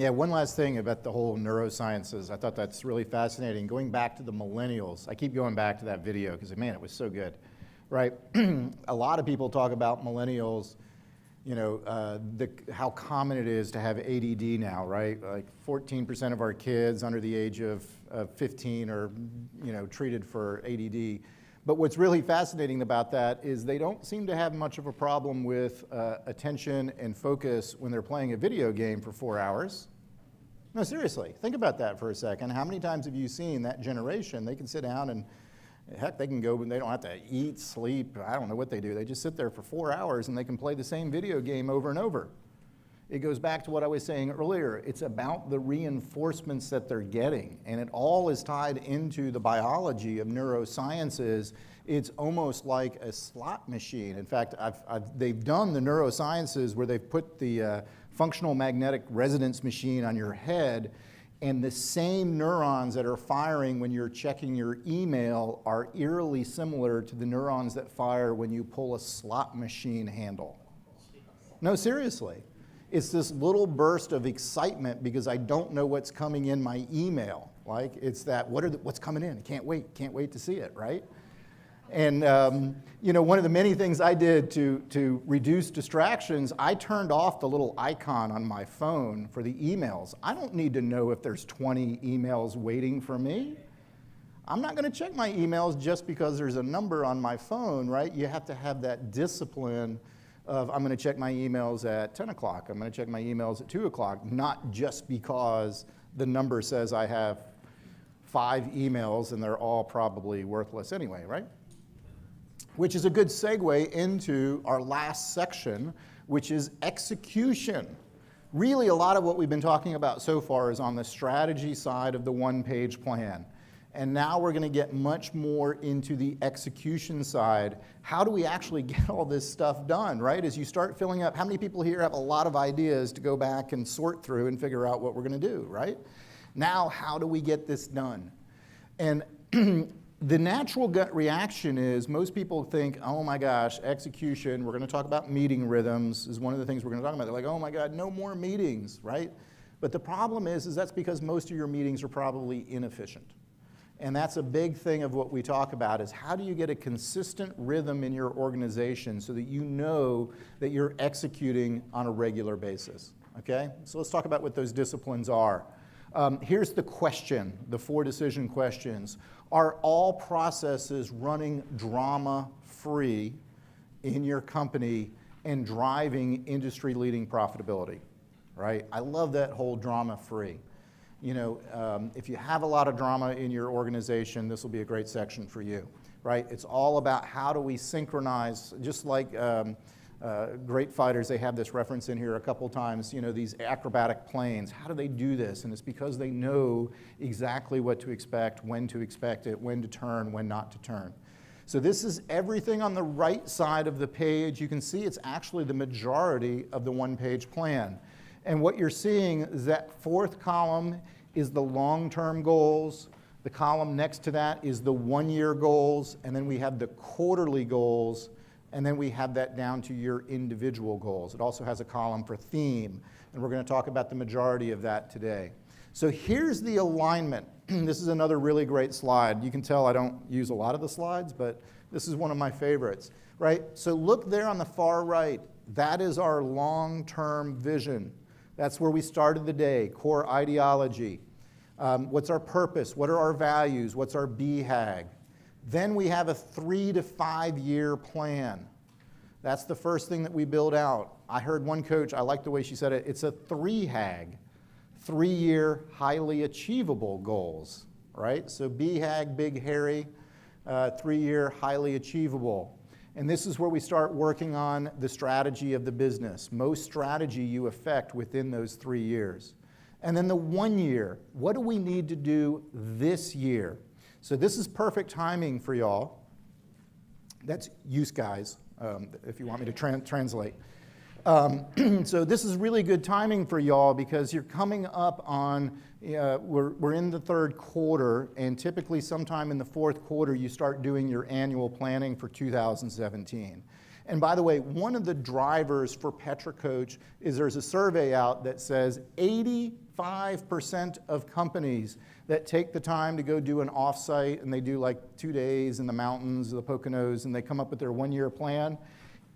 Yeah, one last thing about the whole neurosciences. I thought that's really fascinating. Going back to the millennials, I keep going back to that video because, man, it was so good, right? A lot of people talk about millennials, you know, how common it is to have ADD now, right? Like 14% of our kids under the age of 15 are, you know, treated for ADD. But what's really fascinating about that is they don't seem to have much of a problem with attention and focus when they're playing a video game for 4 hours. No, seriously, think about that for a second. How many times have you seen that generation? They can sit down and, heck, they can go and they don't have to eat, sleep, I don't know what they do. They just sit there for 4 hours and they can play the same video game over and over. It goes back to what I was saying earlier. It's about the reinforcements that they're getting, and it all is tied into the biology of neurosciences. It's almost like a slot machine. In fact, they've done the neurosciences where they've put the functional magnetic resonance machine on your head, and the same neurons that are firing when you're checking your email are eerily similar to the neurons that fire when you pull a slot machine handle. No, seriously. It's this little burst of excitement because I don't know what's coming in my email. Like, it's that, what's coming in? I can't wait to see it, right? And you know, one of the many things I did to reduce distractions, I turned off the little icon on my phone for the emails. I don't need to know if there's 20 emails waiting for me. I'm not going to check my emails just because there's a number on my phone, right? You have to have that discipline of I'm going to check my emails at 10 o'clock, I'm going to check my emails at 2 o'clock, not just because the number says I have 5 emails and they're all probably worthless anyway, right? Which is a good segue into our last section, which is execution. Really, a lot of what we've been talking about so far is on the strategy side of the one-page plan. And now we're going to get much more into the execution side. How do we actually get all this stuff done, right? As you start filling up, how many people here have a lot of ideas to go back and sort through and figure out what we're going to do, right? Now, how do we get this done? And the natural gut reaction is most people think, oh my gosh, execution, we're going to talk about meeting rhythms is one of the things we're going to talk about. They're like, oh my God, no more meetings, right? But the problem is that's because most of your meetings are probably inefficient. And that's a big thing of what we talk about is how do you get a consistent rhythm in your organization so that you know that you're executing on a regular basis, okay? So let's talk about what those disciplines are. Here's the question, the 4 decision questions. Are all processes running drama-free in your company and driving industry-leading profitability, right? I love that whole drama-free. You know, if you have a lot of drama in your organization, this will be a great section for you, right? It's all about how do we synchronize, just like great fighters, they have this reference in here a couple times, you know, these acrobatic planes. How do they do this? And it's because they know exactly what to expect it, when to turn, when not to turn. So this is everything on the right side of the page. You can see it's actually the majority of the one-page plan. And what you're seeing is that 4th column is the long-term goals. The column next to that is the 1-year goals. And then we have the quarterly goals. And then we have that down to your individual goals. It also has a column for theme. And we're going to talk about the majority of that today. So here's the alignment. This is another really great slide. You can tell I don't use a lot of the slides, but this is one of my favorites, right? So look there on the far right. That is our long-term vision. That's where we started the day, core ideology. What's our purpose? What are our values? What's our BHAG? Then we have a 3 to 5 year plan. That's the first thing that we build out. I heard one coach, I like the way she said it, it's a 3HAG, 3-year highly achievable goals, right? So BHAG, big hairy, 3-year highly achievable. And this is where we start working on the strategy of the business. Most strategy you affect within those 3 years. And then the 1 year, what do we need to do this year? So this is perfect timing for y'all. That's use guys, if you want me to translate. So this is really good timing for y'all because you're coming up on, we're in the 3rd quarter, and typically sometime in the 4th quarter you start doing your annual planning for 2017. And by the way, one of the drivers for PetraCoach is there's a survey out that says 85% of companies that take the time to go do an offsite and they do like 2 days in the mountains, the Poconos, and they come up with their one-year plan,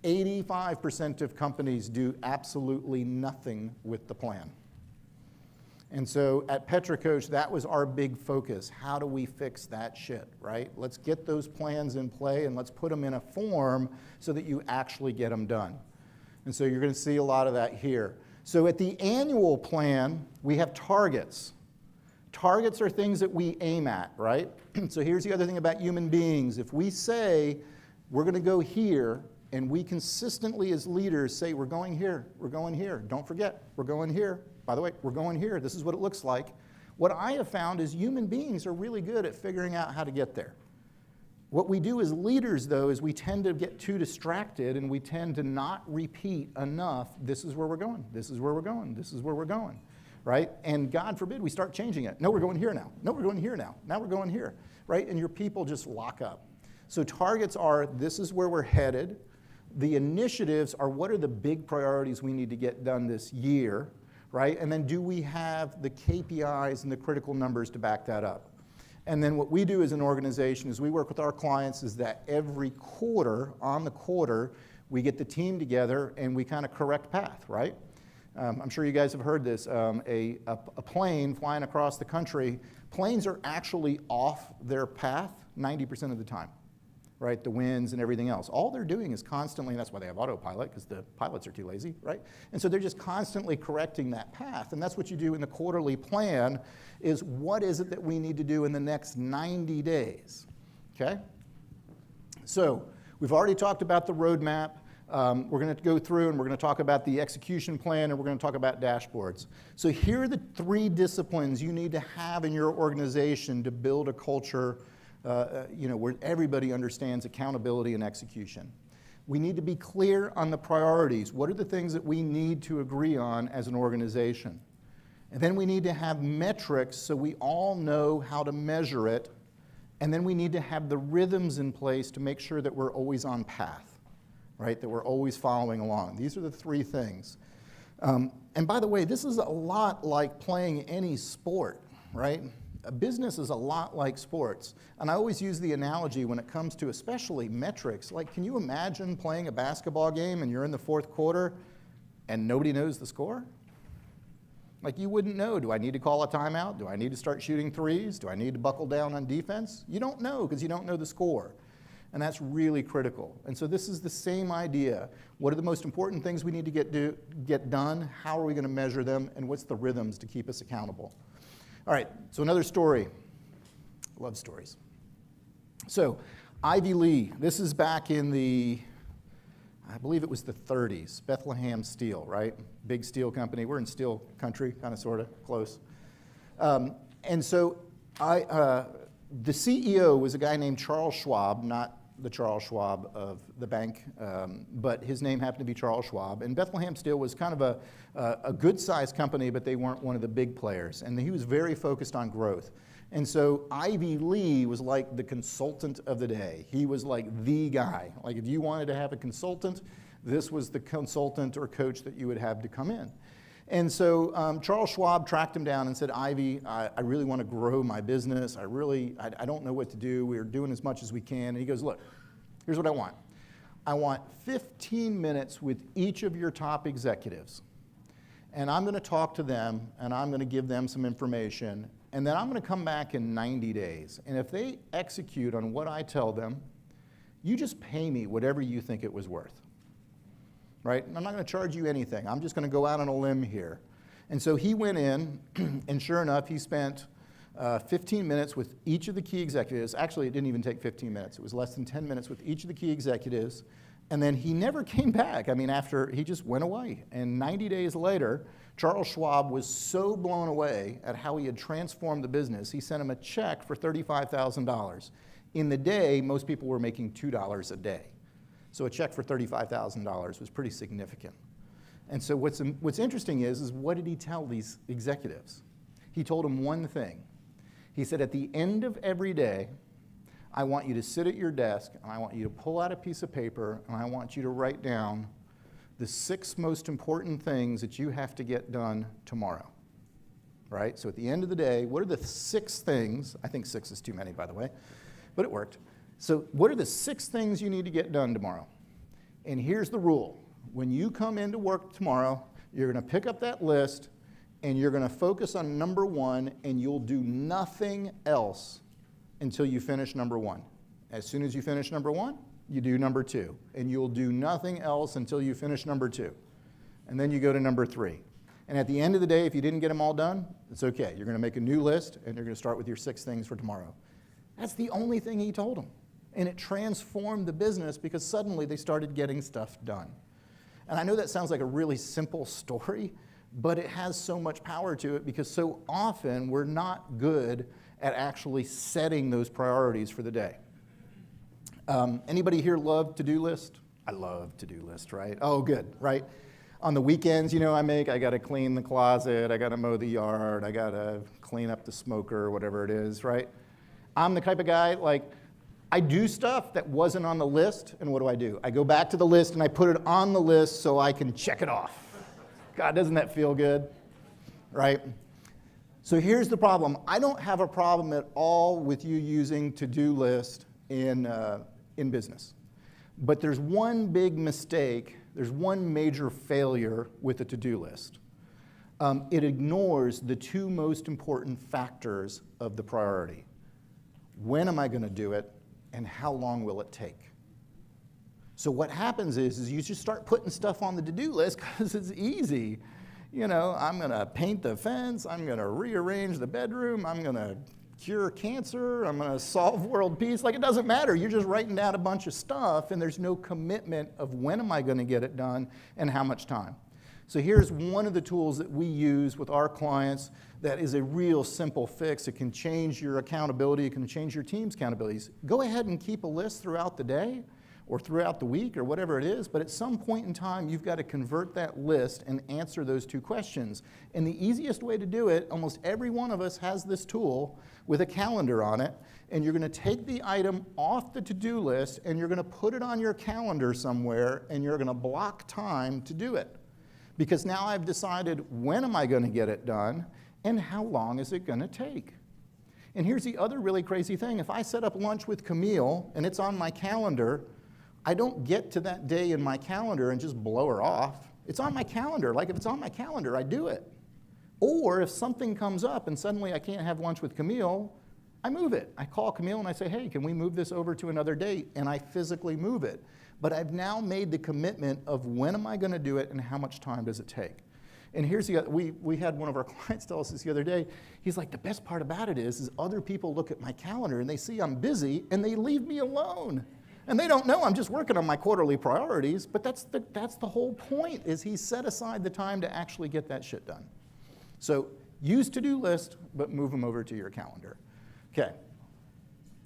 85% of companies do absolutely nothing with the plan. And so at PetraCoach, that was our big focus. How do we fix that shit, right? Let's get those plans in play and let's put them in a form so that you actually get them done. And so you're going to see a lot of that here. So at the annual plan, we have targets. Targets are things that we aim at, right? So here's the other thing about human beings. If we say we're going to go here, and we consistently as leaders say we're going here, don't forget, we're going here. By the way, we're going here. This is what it looks like. What I have found is human beings are really good at figuring out how to get there. What we do as leaders, though, is we tend to get too distracted and we tend to not repeat enough, this is where we're going, this is where we're going, this is where we're going, right? And God forbid we start changing it. No, we're going here now. No, we're going here now. Now we're going here, right? And your people just lock up. So targets are, this is where we're headed. The initiatives are, what are the big priorities we need to get done this year? Right? And then do we have the KPIs and the critical numbers to back that up? And then what we do as an organization is we work with our clients is that every quarter, on the quarter, we get the team together and we kind of correct path, right? I'm sure you guys have heard this. A plane flying across the country, planes are actually off their path 90% of the time. Right, the winds and everything else. All they're doing is constantly, and that's why they have autopilot, because the pilots are too lazy, right? And so they're just constantly correcting that path, and that's what you do in the quarterly plan, is what is it that we need to do in the next 90 days, okay? So we've already talked about the roadmap. We're going to go through and we're going to talk about the execution plan and we're going to talk about dashboards. So here are the 3 disciplines you need to have in your organization to build a culture where everybody understands accountability and execution. We need to be clear on the priorities. What are the things that we need to agree on as an organization? And then we need to have metrics so we all know how to measure it. And then we need to have the rhythms in place to make sure that we're always on path, right? That we're always following along. These are the 3 things. And by the way, this is a lot like playing any sport, right? A business is a lot like sports. And I always use the analogy when it comes to especially metrics. Like, can you imagine playing a basketball game and you're in the 4th quarter and nobody knows the score? Like, you wouldn't know, do I need to call a timeout? Do I need to start shooting threes? Do I need to buckle down on defense? You don't know because you don't know the score. And that's really critical. And so this is the same idea. What are the most important things we need to get done? How are we going to measure them? And what's the rhythms to keep us accountable? All right, so another story. Love stories. So Ivy Lee, this is back in the, I believe it was the 30s, Bethlehem Steel, right? Big steel company. We're in steel country, kind of, sort of, close. And so the CEO was a guy named Charles Schwab, not the Charles Schwab of the bank, but his name happened to be Charles Schwab. And Bethlehem Steel was kind of a good-sized company, but they weren't one of the big players. And he was very focused on growth. And so Ivy Lee was like the consultant of the day. He was like the guy. Like, if you wanted to have a consultant, this was the consultant or coach that you would have to come in. And so Charles Schwab tracked him down and said, Ivy, I really want to grow my business. I don't know what to do. We're doing as much as we can. And he goes, look, here's what I want. I want 15 minutes with each of your top executives. And I'm going to talk to them, and I'm going to give them some information. And then I'm going to come back in 90 days. And if they execute on what I tell them, you just pay me whatever you think it was worth. Right? I'm not going to charge you anything. I'm just going to go out on a limb here. And so he went in, and sure enough, he spent 15 minutes with each of the key executives. Actually, it didn't even take 15 minutes. It was less than 10 minutes with each of the key executives. And then he never came back. I mean, after he just went away. And 90 days later, Charles Schwab was so blown away at how he had transformed the business, he sent him a check for $35,000. In the day, most people were making $2 a day. So a check for $35,000 was pretty significant. And so what's interesting is what did he tell these executives? He told them one thing. He said, at the end of every day, I want you to sit at your desk, and I want you to pull out a piece of paper, and I want you to write down the 6 most important things that you have to get done tomorrow, right? So at the end of the day, what are the 6 things, I think 6 is too many, by the way, but it worked. So what are the 6 things you need to get done tomorrow? And here's the rule. When you come into work tomorrow, you're going to pick up that list, and you're going to focus on number 1, and you'll do nothing else until you finish number 1. As soon as you finish number 1, you do number 2, and you'll do nothing else until you finish number 2. And then you go to number 3. And at the end of the day, if you didn't get them all done, it's okay. You're going to make a new list, and you're going to start with your 6 things for tomorrow. That's the only thing he told them. And it transformed the business because suddenly they started getting stuff done. And I know that sounds like a really simple story, but it has so much power to it because so often we're not good at actually setting those priorities for the day. Anybody here love to-do list? I love to-do list, right? Oh, good, right? On the weekends, you know, I got to clean the closet, I got to mow the yard, I got to clean up the smoker, whatever it is, right? I'm the type of guy, like, I do stuff that wasn't on the list, and what do? I go back to the list and I put it on the list so I can check it off. God, doesn't that feel good, right? So here's the problem. I don't have a problem at all with you using to-do list in business. But there's one big mistake, there's one major failure with a to-do list. It ignores the 2 most important factors of the priority. When am I going to do it, and how long will it take? So what happens is you just start putting stuff on the to-do list because it's easy. You know, I'm going to paint the fence, I'm going to rearrange the bedroom, I'm going to cure cancer, I'm going to solve world peace. Like, it doesn't matter. You're just writing down a bunch of stuff, and there's no commitment of when am I going to get it done and how much time. So here's one of the tools that we use with our clients that is a real simple fix. It can change your accountability. It can change your team's accountabilities. Go ahead and keep a list throughout the day or throughout the week or whatever it is, but at some point in time, you've got to convert that list and answer those 2 questions. And the easiest way to do it, almost every one of us has this tool with a calendar on it, and you're going to take the item off the to-do list, and you're going to put it on your calendar somewhere, and you're going to block time to do it. Because now I've decided when am I going to get it done, and how long is it going to take? And here's the other really crazy thing. If I set up lunch with Camille, and it's on my calendar, I don't get to that day in my calendar and just blow her off. It's on my calendar. Like, if it's on my calendar, I do it. Or if something comes up and suddenly I can't have lunch with Camille, I move it. I call Camille and I say, hey, can we move this over to another date? And I physically move it. But I've now made the commitment of when am I going to do it and how much time does it take? And here's the other, we had one of our clients tell us this the other day. He's like, the best part about it is other people look at my calendar and they see I'm busy and they leave me alone. And they don't know I'm just working on my quarterly priorities, but that's the whole point, is he set aside the time to actually get that shit done. So use to-do list, but move them over to your calendar. Okay,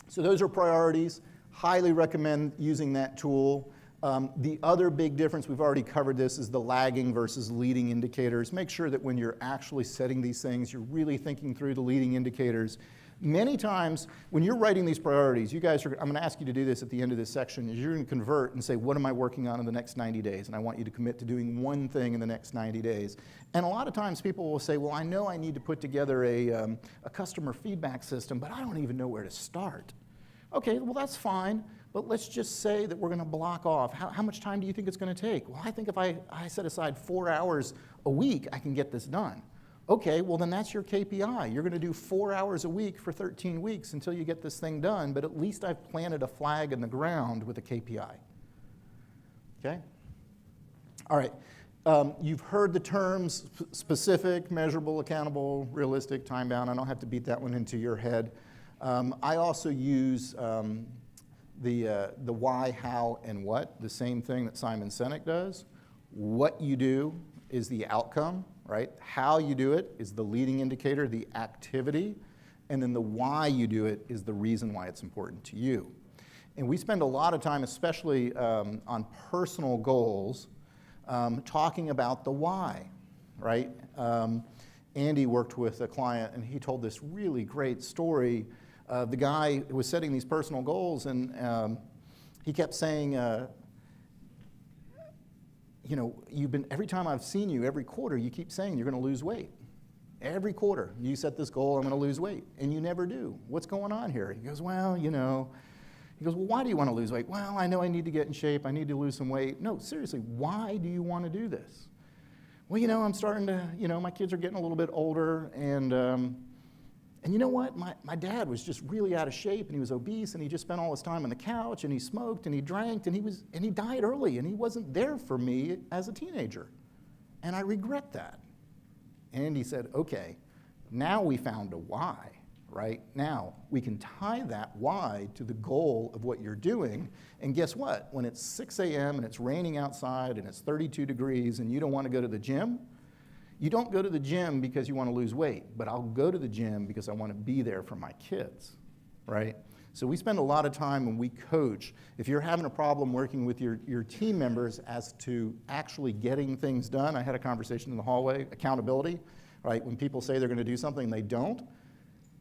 so those are priorities. Highly recommend using that tool. The other big difference, we've already covered this, is the lagging versus leading indicators. Make sure that when you're actually setting these things, you're really thinking through the leading indicators. Many times, when you're writing these priorities, you guys are, I'm going to ask you to do this at the end of this section, is you're going to convert and say, what am I working on in the next 90 days? And I want you to commit to doing one thing in the next 90 days. And a lot of times people will say, well, I know I need to put together a customer feedback system, but I don't even know where to start. Okay, well, that's fine, but let's just say that we're going to block off. How much time do you think it's going to take? Well, I think if I set aside 4 hours a week, I can get this done. Okay, well then that's your KPI. You're going to do 4 hours a week for 13 weeks until you get this thing done, but at least I've planted a flag in the ground with a KPI. Okay? All right. You've heard the terms specific, measurable, accountable, realistic, time-bound. I don't have to beat that one into your head. I also use the why, how, and what, the same thing that Simon Sinek does. What you do is the outcome, right? How you do it is the leading indicator, the activity, and then the why you do it is the reason why it's important to you. And we spend a lot of time, especially on personal goals, talking about the why, right? Andy worked with a client, and he told this really great story the guy who was setting these personal goals, and he kept saying, you know, every time I've seen you, every quarter, you keep saying you're going to lose weight. Every quarter, you set this goal, I'm going to lose weight, and you never do. What's going on here? He goes, well, you know. He goes, well, why do you want to lose weight? Well, I know I need to get in shape. I need to lose some weight. No, seriously, why do you want to do this? Well, you know, I'm starting to, you know, my kids are getting a little bit older, and you know what? My dad was just really out of shape, and he was obese, and he just spent all his time on the couch, and he smoked, and he drank, and he died early, and he wasn't there for me as a teenager. And I regret that. And he said, okay, now we found a why, right? Now we can tie that why to the goal of what you're doing, and guess what? When it's 6 a.m. and it's raining outside and it's 32 degrees and you don't want to go to the gym, you don't go to the gym because you want to lose weight, but I'll go to the gym because I want to be there for my kids, right? So we spend a lot of time when we coach. If you're having a problem working with your team members as to actually getting things done, I had a conversation in the hallway, accountability, right? When people say they're going to do something and they don't,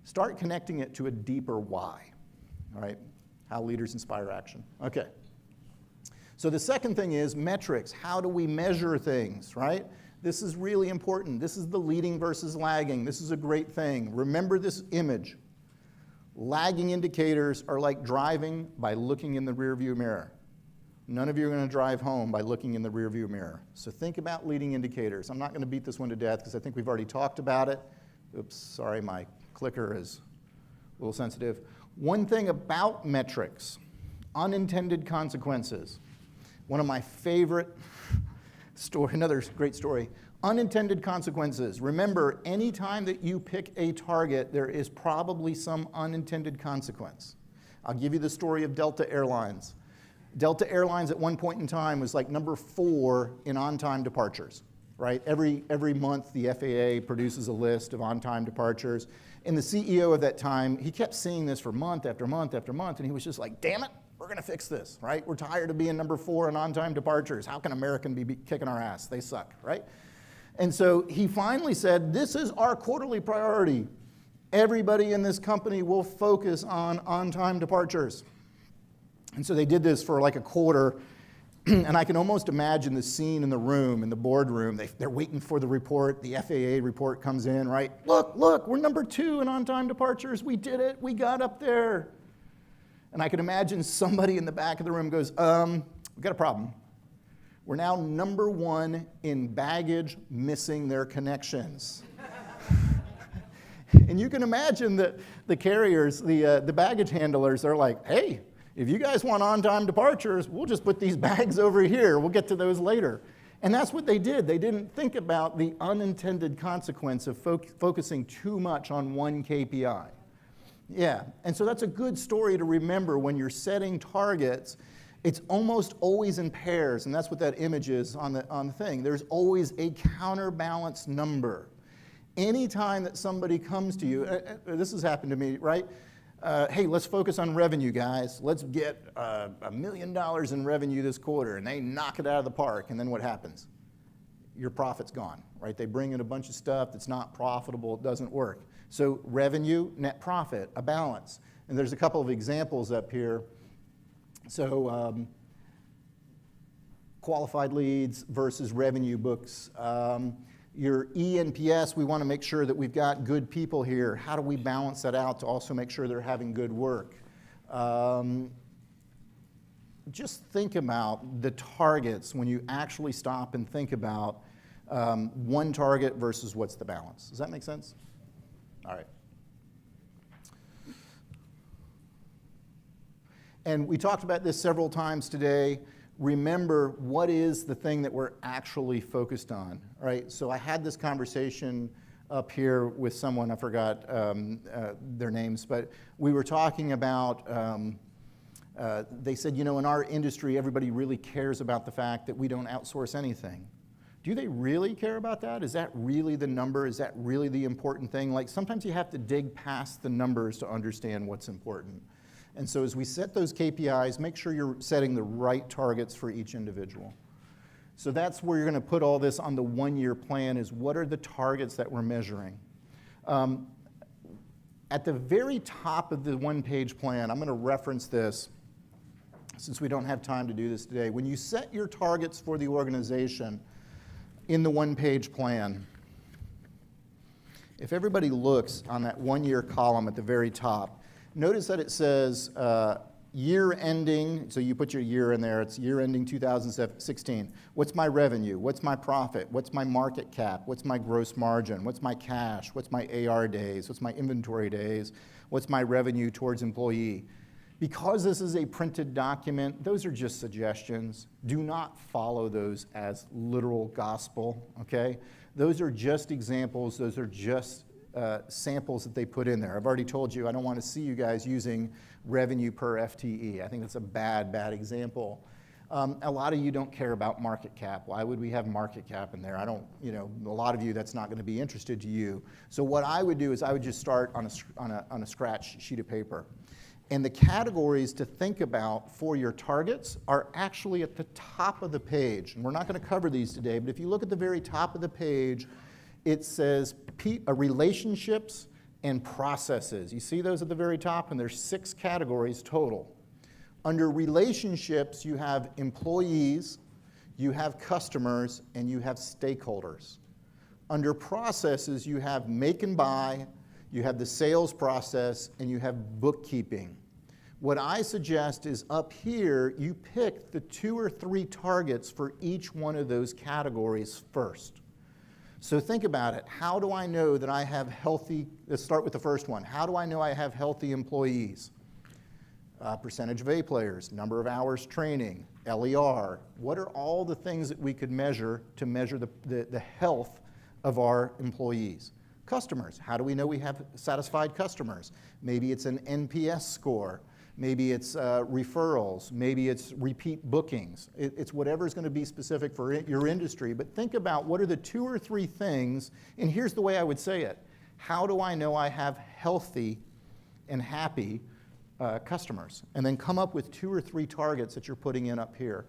start connecting it to a deeper why, all right? How leaders inspire action. Okay. So the second thing is metrics. How do we measure things, right? This is really important. This is the leading versus lagging. This is a great thing. Remember this image. Lagging indicators are like driving by looking in the rearview mirror. None of you are going to drive home by looking in the rearview mirror. So think about leading indicators. I'm not going to beat this one to death because I think we've already talked about it. Oops, sorry, my clicker is a little sensitive. One thing about metrics, unintended consequences. One of my favorite story, another great story. Unintended consequences. Remember, anytime that you pick a target, there is probably some unintended consequence. I'll give you the story of Delta Airlines. Delta Airlines at one point in time was like number 4 in on-time departures, right? Every month the FAA produces a list of on-time departures. And the CEO of that time, he kept seeing this for month after month after month, and he was just like, damn it, we're going to fix this, right? We're tired of being number 4 in on-time departures. How can American be kicking our ass? They suck, right? And so he finally said, this is our quarterly priority. Everybody in this company will focus on on-time departures. And so they did this for like a quarter, and I can almost imagine the scene in the room, in the boardroom. They're waiting for the report. The FAA report comes in, right? Look, we're number 2 in on-time departures. We did it. We got up there. And I can imagine somebody in the back of the room goes, we've got a problem. We're now number 1 in baggage missing their connections. And you can imagine that the carriers, the baggage handlers, are like, hey, if you guys want on-time departures, we'll just put these bags over here. We'll get to those later. And that's what they did. They didn't think about the unintended consequence of focusing too much on one KPI. Yeah, and so that's a good story to remember when you're setting targets. It's almost always in pairs, and that's what that image is on the thing. There's always a counterbalance number. Anytime that somebody comes to you, this has happened to me, right? Hey, let's focus on revenue, guys. Let's get $1 million in revenue this quarter, and they knock it out of the park, and then what happens? Your profit's gone, right? They bring in a bunch of stuff that's not profitable, it doesn't work. So revenue, net profit, a balance. And there's a couple of examples up here. So qualified leads versus revenue books. Your ENPS, we want to make sure that we've got good people here. How do we balance that out to also make sure they're having good work? Just think about the targets when you actually stop and think about one target versus what's the balance. Does that make sense? All right. And we talked about this several times today. Remember, what is the thing that we're actually focused on, right? So I had this conversation up here with someone, I forgot their names, but we were talking about, they said, you know, in our industry, everybody really cares about the fact that we don't outsource anything. Do they really care about that? Is that really the number? Is that really the important thing? Like, sometimes you have to dig past the numbers to understand what's important. And so as we set those KPIs, make sure you're setting the right targets for each individual. So that's where you're going to put all this on the one-year plan, is what are the targets that we're measuring. At the very top of the one-page plan, I'm going to reference this since we don't have time to do this today. When you set your targets for the organization in the one-page plan, if everybody looks on that one-year column at the very top, notice that it says year ending, so you put your year in there, it's year ending 2016. What's my revenue? What's my profit? What's my market cap? What's my gross margin? What's my cash? What's my AR days? What's my inventory days? What's my revenue towards employee? Because this is a printed document, those are just suggestions. Do not follow those as literal gospel, okay? Those are just examples, those are just samples that they put in there. I've already told you I don't want to see you guys using revenue per FTE. I think that's a bad example. A lot of you don't care about market cap. Why would we have market cap in there? I don't, a lot of you, that's not going to be interested to you. So what I would do is I would just start on a scratch sheet of paper. And the categories to think about for your targets are actually at the top of the page. And we're not going to cover these today, but if you look at the very top of the page, it says relationships and processes. You see those at the very top? And there's 6 categories total. Under relationships, you have employees, you have customers, and you have stakeholders. Under processes, you have make and buy, you have the sales process, and you have bookkeeping. What I suggest is up here, you pick the 2 or 3 targets for each one of those categories first. So think about it. How do I know that I have healthy, let's start with the first one. How do I know I have healthy employees? Percentage of A players, number of hours training, LER. What are all the things that we could measure to measure the health of our employees? Customers, how do we know we have satisfied customers? Maybe it's an NPS score. Maybe it's referrals, maybe it's repeat bookings. It's whatever's going to be specific for your industry, but think about what are the 2 or 3 things, and here's the way I would say it. How do I know I have healthy and happy customers? And then come up with 2 or 3 targets that you're putting in up here.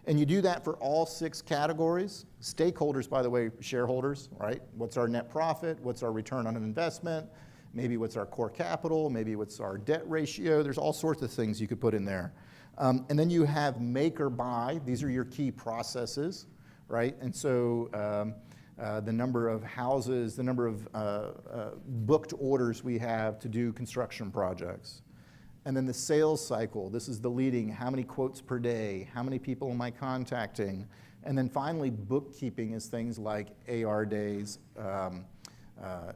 And you do that for all 6 categories. Stakeholders, by the way, shareholders, right? What's our net profit? What's our return on an investment? Maybe what's our core capital, maybe what's our debt ratio. There's all sorts of things you could put in there. And then you have make or buy. These are your key processes, right? And so the number of houses, the number of booked orders we have to do construction projects. And then the sales cycle. This is the leading, how many quotes per day, how many people am I contacting? And then finally, bookkeeping is things like AR days,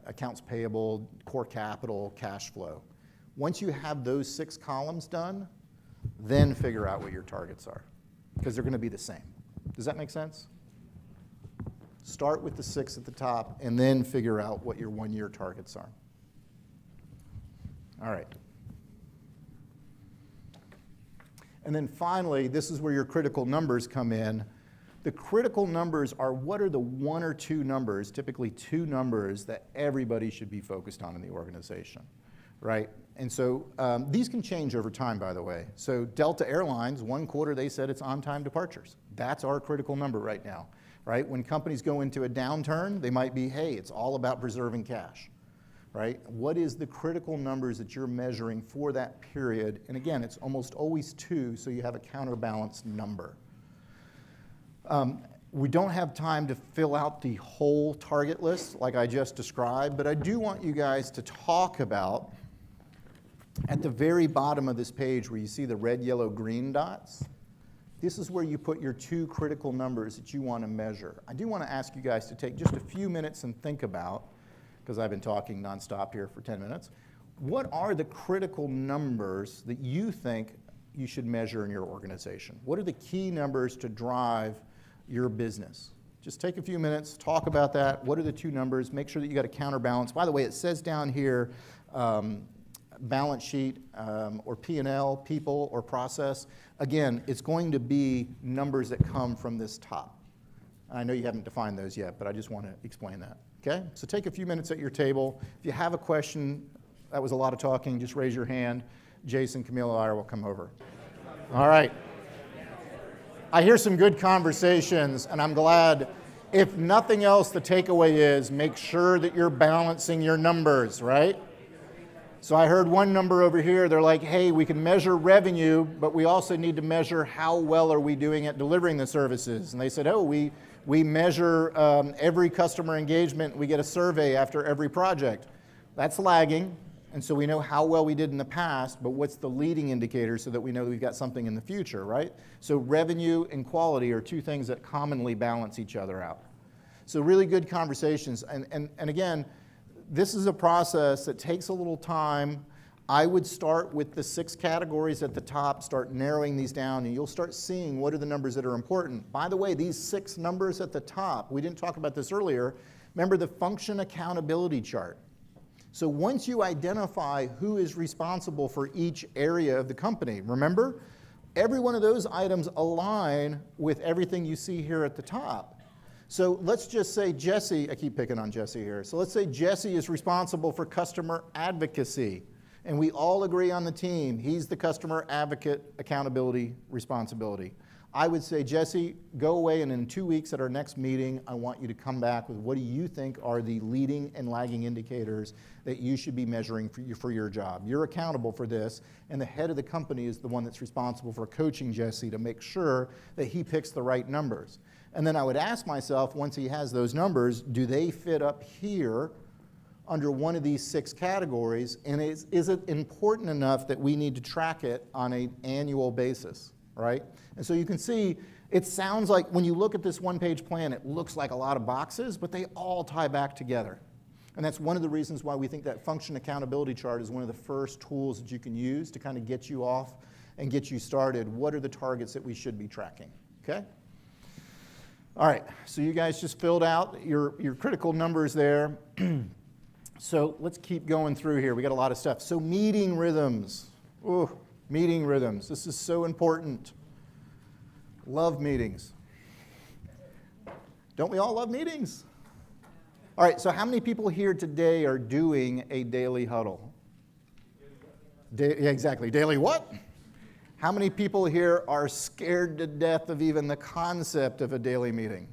accounts payable, core capital, cash flow. Once you have those 6 columns done, then figure out what your targets are, because they're going to be the same. Does that make sense? Start with the 6 at the top, and then figure out what your one-year targets are. All right. And then finally, this is where your critical numbers come in. The critical numbers are what are the 1 or 2 numbers, typically 2 numbers, that everybody should be focused on in the organization, right? And so these can change over time, by the way. So Delta Airlines, 1 quarter, they said it's on-time departures. That's our critical number right now, right? When companies go into a downturn, they might be, hey, it's all about preserving cash, right? What is the critical numbers that you're measuring for that period? And again, it's almost always 2, so you have a counterbalanced number. We don't have time to fill out the whole target list like I just described, but I do want you guys to talk about, at the very bottom of this page where you see the red, yellow, green dots, this is where you put your 2 critical numbers that you want to measure. I do want to ask you guys to take just a few minutes and think about, because I've been talking nonstop here for 10 minutes, what are the critical numbers that you think you should measure in your organization? What are the key numbers to drive your business? Just take a few minutes, talk about that. What are the 2 numbers? Make sure that you got a counterbalance. By the way, it says down here, balance sheet or P&L, people or process. Again, it's going to be numbers that come from this top. I know you haven't defined those yet, but I just want to explain that. Okay? So take a few minutes at your table. If you have a question, that was a lot of talking, just raise your hand. Jason, Camila, I will come over. All right. I hear some good conversations, and I'm glad. If nothing else, the takeaway is make sure that you're balancing your numbers, right? So I heard one number over here, they're like, hey, we can measure revenue, but we also need to measure how well are we doing at delivering the services. And they said, oh, we measure every customer engagement, we get a survey after every project. That's lagging, and so we know how well we did in the past, but what's the leading indicator so that we know that we've got something in the future, right? So revenue and quality are two things that commonly balance each other out. So really good conversations, and again, this is a process that takes a little time. I would start with the 6 categories at the top, start narrowing these down, and you'll start seeing what are the numbers that are important. By the way, these 6 numbers at the top, we didn't talk about this earlier, remember the function accountability chart. So once you identify who is responsible for each area of the company, remember, every one of those items align with everything you see here at the top. So let's just say Jesse, I keep picking on Jesse here. So let's say Jesse is responsible for customer advocacy, and we all agree on the team, he's the customer advocate accountability responsibility. I would say, Jesse, go away, and in 2 weeks at our next meeting, I want you to come back with what do you think are the leading and lagging indicators that you should be measuring for your job. You're accountable for this, and the head of the company is the one that's responsible for coaching Jesse to make sure that he picks the right numbers. And then I would ask myself, once he has those numbers, do they fit up here under one of these 6 categories? And is it important enough that we need to track it on an annual basis, right? And so you can see, it sounds like when you look at this one-page plan, it looks like a lot of boxes, but they all tie back together. And that's one of the reasons why we think that function accountability chart is one of the first tools that you can use to kind of get you off and get you started. What are the targets that we should be tracking, okay? All right, so you guys just filled out your critical numbers there. So let's keep going through here. We got a lot of stuff. So meeting rhythms. Ooh, meeting rhythms. This is so important. Love meetings. Don't we all love meetings? All right, so how many people here today are doing a daily huddle? Yeah, exactly. Daily what? How many people here are scared to death of even the concept of a daily meeting?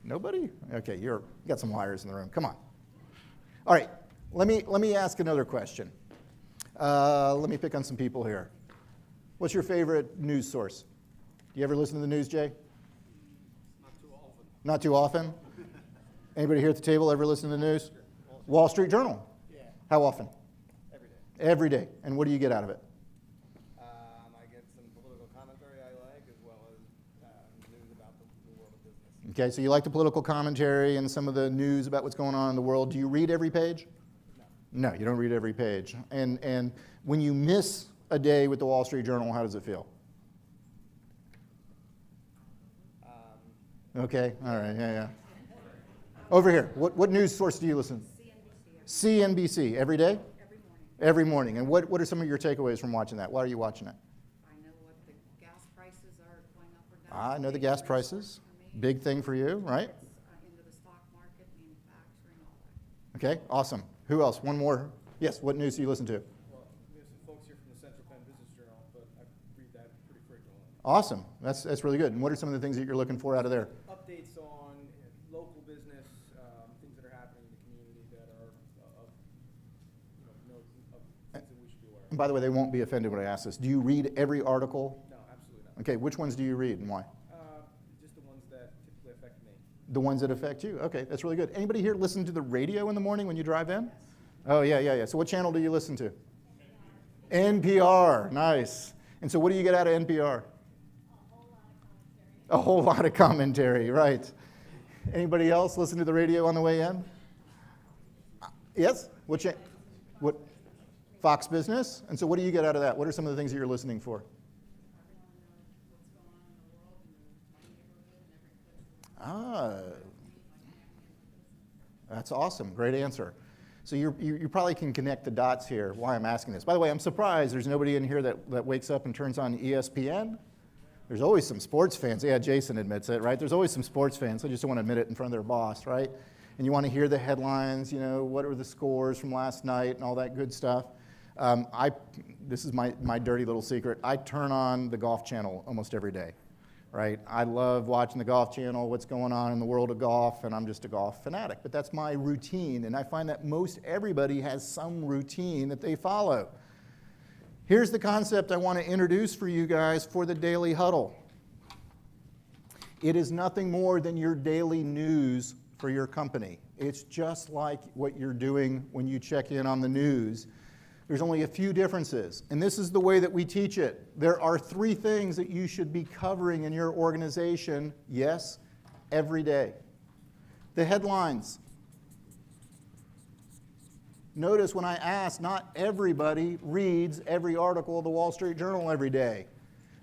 Nobody? Okay, you got some liars in the room. Come on. All right, let me ask another question. Let me pick on some people here. What's your favorite news source? Do you ever listen to the news, Jay? Not too often. Not too often? Anybody here at the table ever listen to the news? Wall Street Journal? Yeah. How often? Every day. Every day. And what do you get out of it? I get some political commentary I like, as well as news about the world of business. Okay, so you like the political commentary and some of the news about what's going on in the world. Do you read every page? No. No, you don't read every page. And when you miss a day with the Wall Street Journal, how does it feel? Okay, all right, yeah. Over here, what news source do you listen to? CNBC, every day? Every morning. Every morning. And what are some of your takeaways from watching that? Why are you watching it? I know what the gas prices are going up or down. I know the gas prices. Big thing for you, right? It's into the stock market, manufacturing, all that. Okay, awesome. Who else? One more. Yes, what news do you listen to? Well, we have some folks here from the Central Penn Business Journal, but I read that pretty frequently. Awesome. That's really good. And what are some of the things that you're looking for out of there? Updates on local business, things that are happening in the community that are of note of things that we should be aware of. And by the way, they won't be offended when I ask this. Do you read every article? No, absolutely not. Okay, which ones do you read and why? Just the ones that typically affect me. The ones that affect you. Okay, that's really good. Anybody here listen to the radio in the morning when you drive in? Oh, yeah. So what channel do you listen to? NPR. Nice. And so what do you get out of NPR? A whole lot of commentary, right. Anybody else listen to the radio on the way in? Yes? What? Fox Business? And so what do you get out of that? What are some of the things that you're listening for? That's awesome. Great answer. So you probably can connect the dots here, why I'm asking this. By the way, I'm surprised there's nobody in here that wakes up and turns on ESPN. There's always some sports fans. Yeah, Jason admits it, right? There's always some sports fans. They just don't want to admit it in front of their boss, right? And you want to hear the headlines, what are the scores from last night and all that good stuff. This is my dirty little secret. I turn on the Golf Channel almost every day. right? I love watching the Golf Channel, what's going on in the world of golf, and I'm just a golf fanatic. But that's my routine, and I find that most everybody has some routine that they follow. Here's the concept I want to introduce for you guys for the Daily Huddle. It is nothing more than your daily news for your company. It's just like what you're doing when you check in on the news. There's only a few differences, and this is the way that we teach it. There are 3 things that you should be covering in your organization, yes, every day. The headlines. Notice when I asked, not everybody reads every article of the Wall Street Journal every day.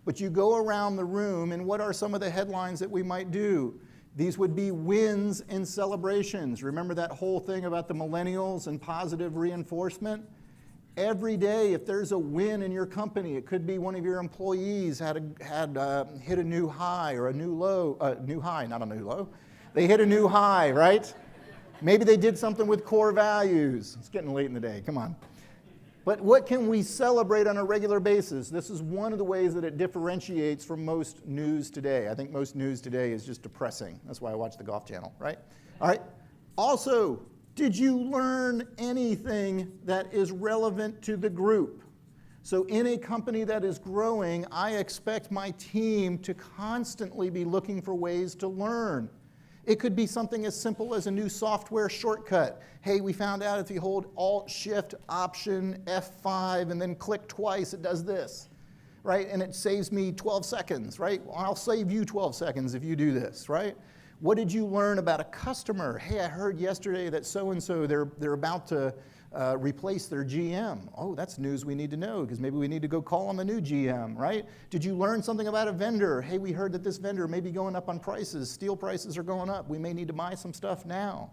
But you go around the room, and what are some of the headlines that we might do? These would be wins and celebrations. Remember that whole thing about the millennials and positive reinforcement? Every day, if there's a win in your company, it could be one of your employees had hit a new high or a new low, new high, not a new low. They hit a new high, right? Maybe they did something with core values. It's getting late in the day, come on. But what can we celebrate on a regular basis? This is one of the ways that it differentiates from most news today. I think most news today is just depressing. That's why I watch the Golf Channel, right? All right. Also, did you learn anything that is relevant to the group? So in a company that is growing, I expect my team to constantly be looking for ways to learn. It could be something as simple as a new software shortcut. Hey, we found out if you hold Alt-Shift-Option F5 and then click twice, it does this, right? And it saves me 12 seconds, right? Well, I'll save you 12 seconds if you do this, right? What did you learn about a customer? Hey, I heard yesterday that so-and-so, they're about to replace their GM. Oh, that's news we need to know, because maybe we need to go call them a new GM, right? Did you learn something about a vendor? Hey, we heard that this vendor may be going up on prices. Steel prices are going up. We may need to buy some stuff now.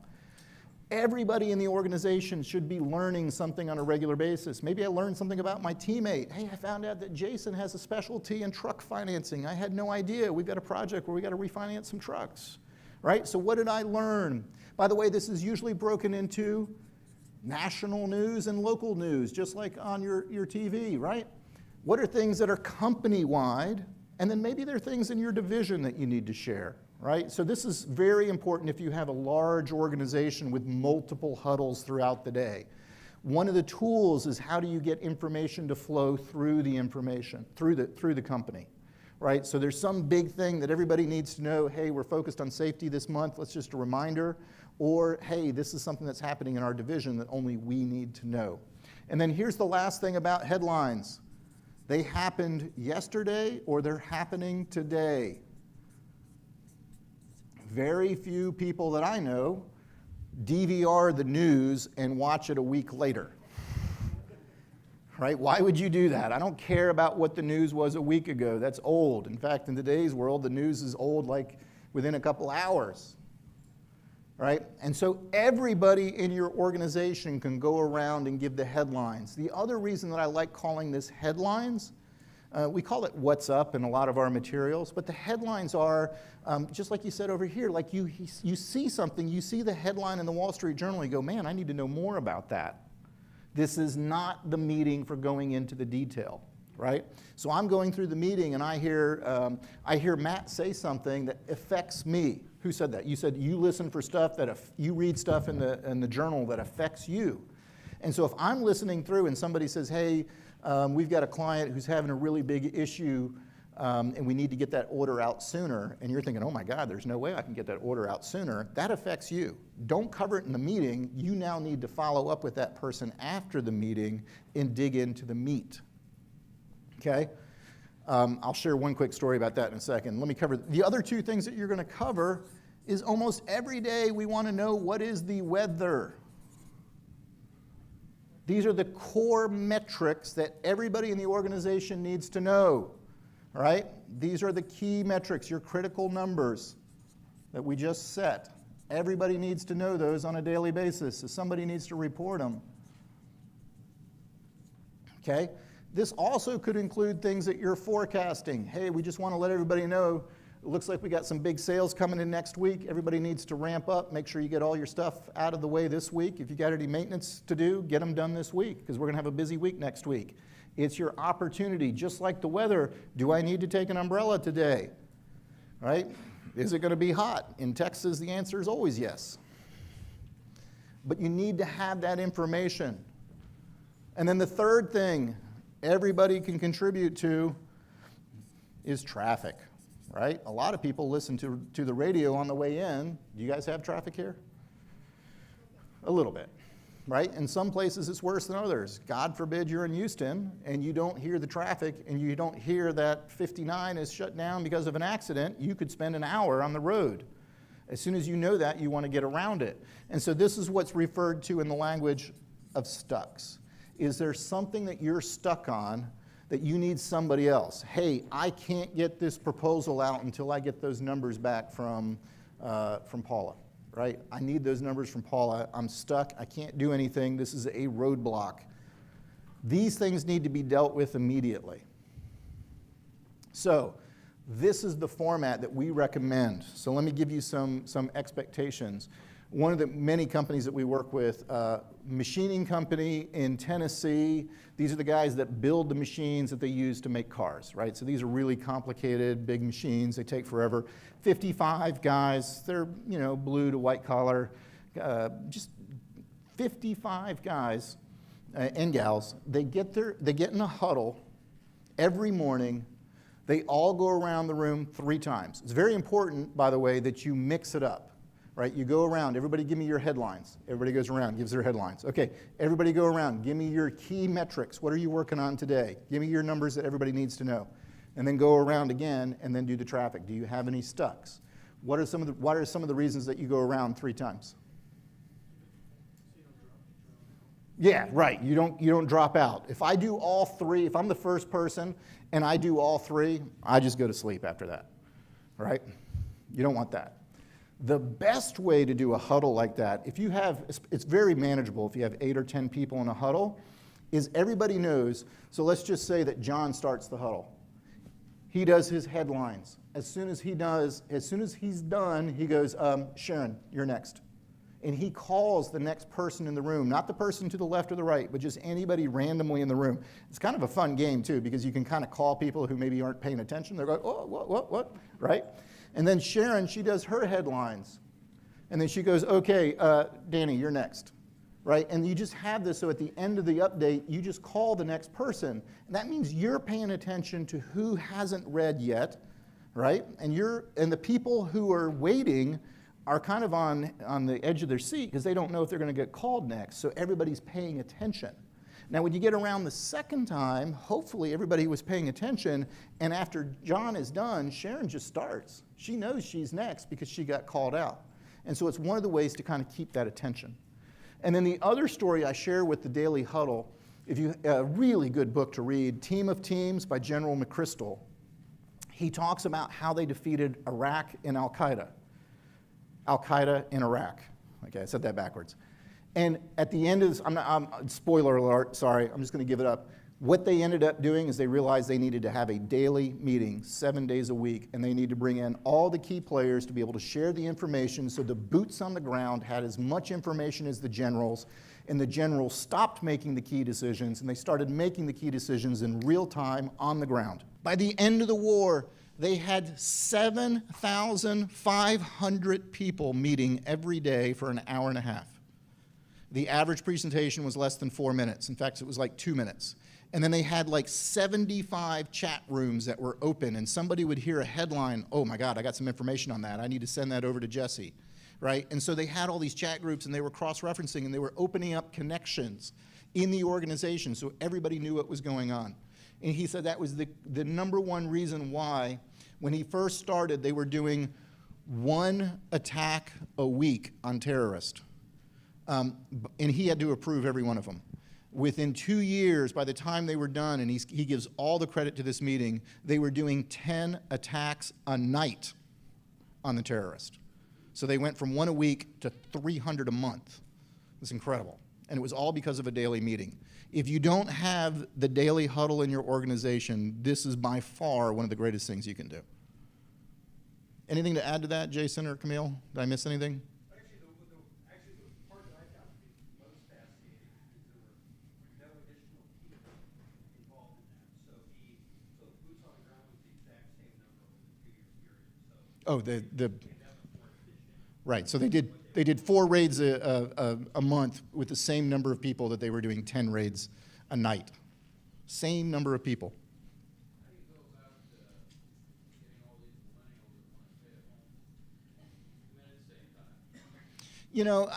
Everybody in the organization should be learning something on a regular basis. Maybe I learned something about my teammate. Hey, I found out that Jason has a specialty in truck financing. I had no idea. We've got a project where we got to refinance some trucks, right? So what did I learn? By the way, this is usually broken into national news and local news, just like on your TV, right? What are things that are company-wide? And then maybe there are things in your division that you need to share, right? So this is very important if you have a large organization with multiple huddles throughout the day. One of the tools is how do you get information to flow through the information, through the company, right? So there's some big thing that everybody needs to know. Hey, we're focused on safety this month. Let's just a reminder. Or, hey, this is something that's happening in our division that only we need to know. And then here's the last thing about headlines. They happened yesterday or they're happening today. Very few people that I know DVR the news and watch it a week later. Right? Why would you do that? I don't care about what the news was a week ago. That's old. In fact, in today's world, the news is old like within a couple hours. Right? And so everybody in your organization can go around and give the headlines. The other reason that I like calling this headlines, we call it what's up in a lot of our materials, but the headlines are, just like you said over here, like you see something, you see the headline in the Wall Street Journal, you go, man, I need to know more about that. This is not the meeting for going into the detail, right? So I'm going through the meeting and I hear Matt say something that affects me. Who said that? You said you listen for stuff that you read stuff in the journal that affects you. And so if I'm listening through and somebody says, hey, we've got a client who's having a really big issue and we need to get that order out sooner, and you're thinking, oh my God, there's no way I can get that order out sooner, that affects you. Don't cover it in the meeting. You now need to follow up with that person after the meeting and dig into the meat. Okay? I'll share one quick story about that in a second. Let me cover the other 2 things that you're going to cover. Is almost every day we want to know what is the weather. These are the core metrics that everybody in the organization needs to know, right? These are the key metrics, your critical numbers that we just set. Everybody needs to know those on a daily basis, so somebody needs to report them. Okay? This also could include things that you're forecasting. Hey, we just want to let everybody know it looks like we got some big sales coming in next week. Everybody needs to ramp up. Make sure you get all your stuff out of the way this week. If you got any maintenance to do, get them done this week because we're going to have a busy week next week. It's your opportunity, just like the weather. Do I need to take an umbrella today? right? Is it going to be hot? In Texas, the answer is always yes. But you need to have that information. And then the third thing everybody can contribute to is traffic, right? A lot of people listen to the radio on the way in. Do you guys have traffic here? A little bit, right? In some places it's worse than others. God forbid you're in Houston and you don't hear the traffic and you don't hear that 59 is shut down because of an accident. You could spend an hour on the road. As soon as you know that, you want to get around it. And so this is what's referred to in the language of stucks. Is there something that you're stuck on that you need somebody else? Hey, I can't get this proposal out until I get those numbers back from Paula, right? I need those numbers from Paula. I'm stuck. I can't do anything. This is a roadblock. These things need to be dealt with immediately. So this is the format that we recommend. So let me give you some expectations. One of the many companies that we work with, machining company in Tennessee, these are the guys that build the machines that they use to make cars, right? So these are really complicated, big machines. They take forever. 55 guys, they're, blue to white collar, just 55 guys and gals. They get in a huddle every morning. They all go around the room 3 times. It's very important, by the way, that you mix it up. Right, you go around, everybody give me your headlines. Everybody goes around, gives their headlines. Okay, everybody go around, give me your key metrics. What are you working on today? Give me your numbers that everybody needs to know. And then go around again and then do the traffic. Do you have any stucks? What are some of the reasons that you go around 3 times? Yeah, right, you don't drop out. If I do all 3, if I'm the first person and I do all 3, I just go to sleep after that, right? You don't want that. The best way to do a huddle like that, it's very manageable if you have 8 or 10 people in a huddle, is everybody knows. So let's just say that John starts the huddle. He does his headlines. As soon as he's done, he goes, Sharon, you're next. And he calls the next person in the room, not the person to the left or the right, but just anybody randomly in the room. It's kind of a fun game too, because you can kind of call people who maybe aren't paying attention. They're going, oh, what, right? And then Sharon, she does her headlines. And then she goes, okay, Danny, you're next, right? And you just have this, so at the end of the update, you just call the next person. And that means you're paying attention to who hasn't read yet, right? And the people who are waiting are kind of on the edge of their seat because they don't know if they're going to get called next. So everybody's paying attention. Now, when you get around the second time, hopefully everybody was paying attention, and after John is done, Sharon just starts. She knows she's next because she got called out. And so it's one of the ways to kind of keep that attention. And then the other story I share with the Daily Huddle, a really good book to read, Team of Teams by General McChrystal. He talks about how they defeated Iraq and Al-Qaeda. Al-Qaeda in Iraq. Okay, I said that backwards. And at the end of this, spoiler alert, sorry, I'm just going to give it up. What they ended up doing is they realized they needed to have a daily meeting, 7 days a week, and they need to bring in all the key players to be able to share the information so the boots on the ground had as much information as the generals, and the generals stopped making the key decisions, and they started making the key decisions in real time on the ground. By the end of the war, they had 7,500 people meeting every day for an hour and a half. The average presentation was less than 4 minutes. In fact, it was like 2 minutes. And then they had like 75 chat rooms that were open, and somebody would hear a headline, oh my God, I got some information on that. I need to send that over to Jesse, right? And so they had all these chat groups, and they were cross-referencing, and they were opening up connections in the organization so everybody knew what was going on. And he said that was the number one reason why, when he first started, they were doing 1 attack a week on terrorists. And he had to approve every one of them. Within 2 years, by the time they were done, and he gives all the credit to this meeting, they were doing 10 attacks a night on the terrorist. So they went from 1 a week to 300 a month. It's incredible. And it was all because of a daily meeting. If you don't have the Daily Huddle in your organization, this is by far one of the greatest things you can do. Anything to add to that, Jason or Camille? Did I miss anything? Actually, the part that I found to be most fascinating is there were no additional people involved in that. So the boots on the ground was the exact same number over the 2-year period. So Oh, right, so they did 4 raids a month with the same number of people that they were doing 10 raids a night. Same number of people. How do you go about getting all these millennials that want to stay at home at the same time? You know,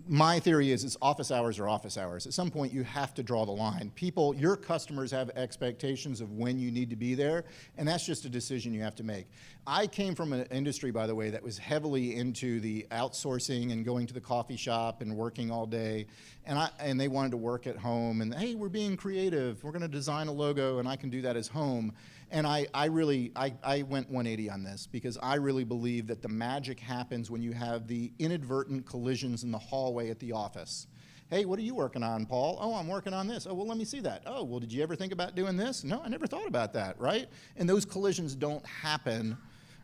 my theory is office hours are office hours. At some point, you have to draw the line. People, your customers have expectations of when you need to be there, and that's just a decision you have to make. I came from an industry, by the way, that was heavily into the outsourcing and going to the coffee shop and working all day, and they wanted to work at home, and hey, we're being creative. We're going to design a logo, and I can do that as home. And I went 180 on this because I really believe that the magic happens when you have the inadvertent collisions in the hallway at the office. Hey, what are you working on, Paul? Oh, I'm working on this. Oh, well, let me see that. Oh, well, did you ever think about doing this? No, I never thought about that, right? And those collisions don't happen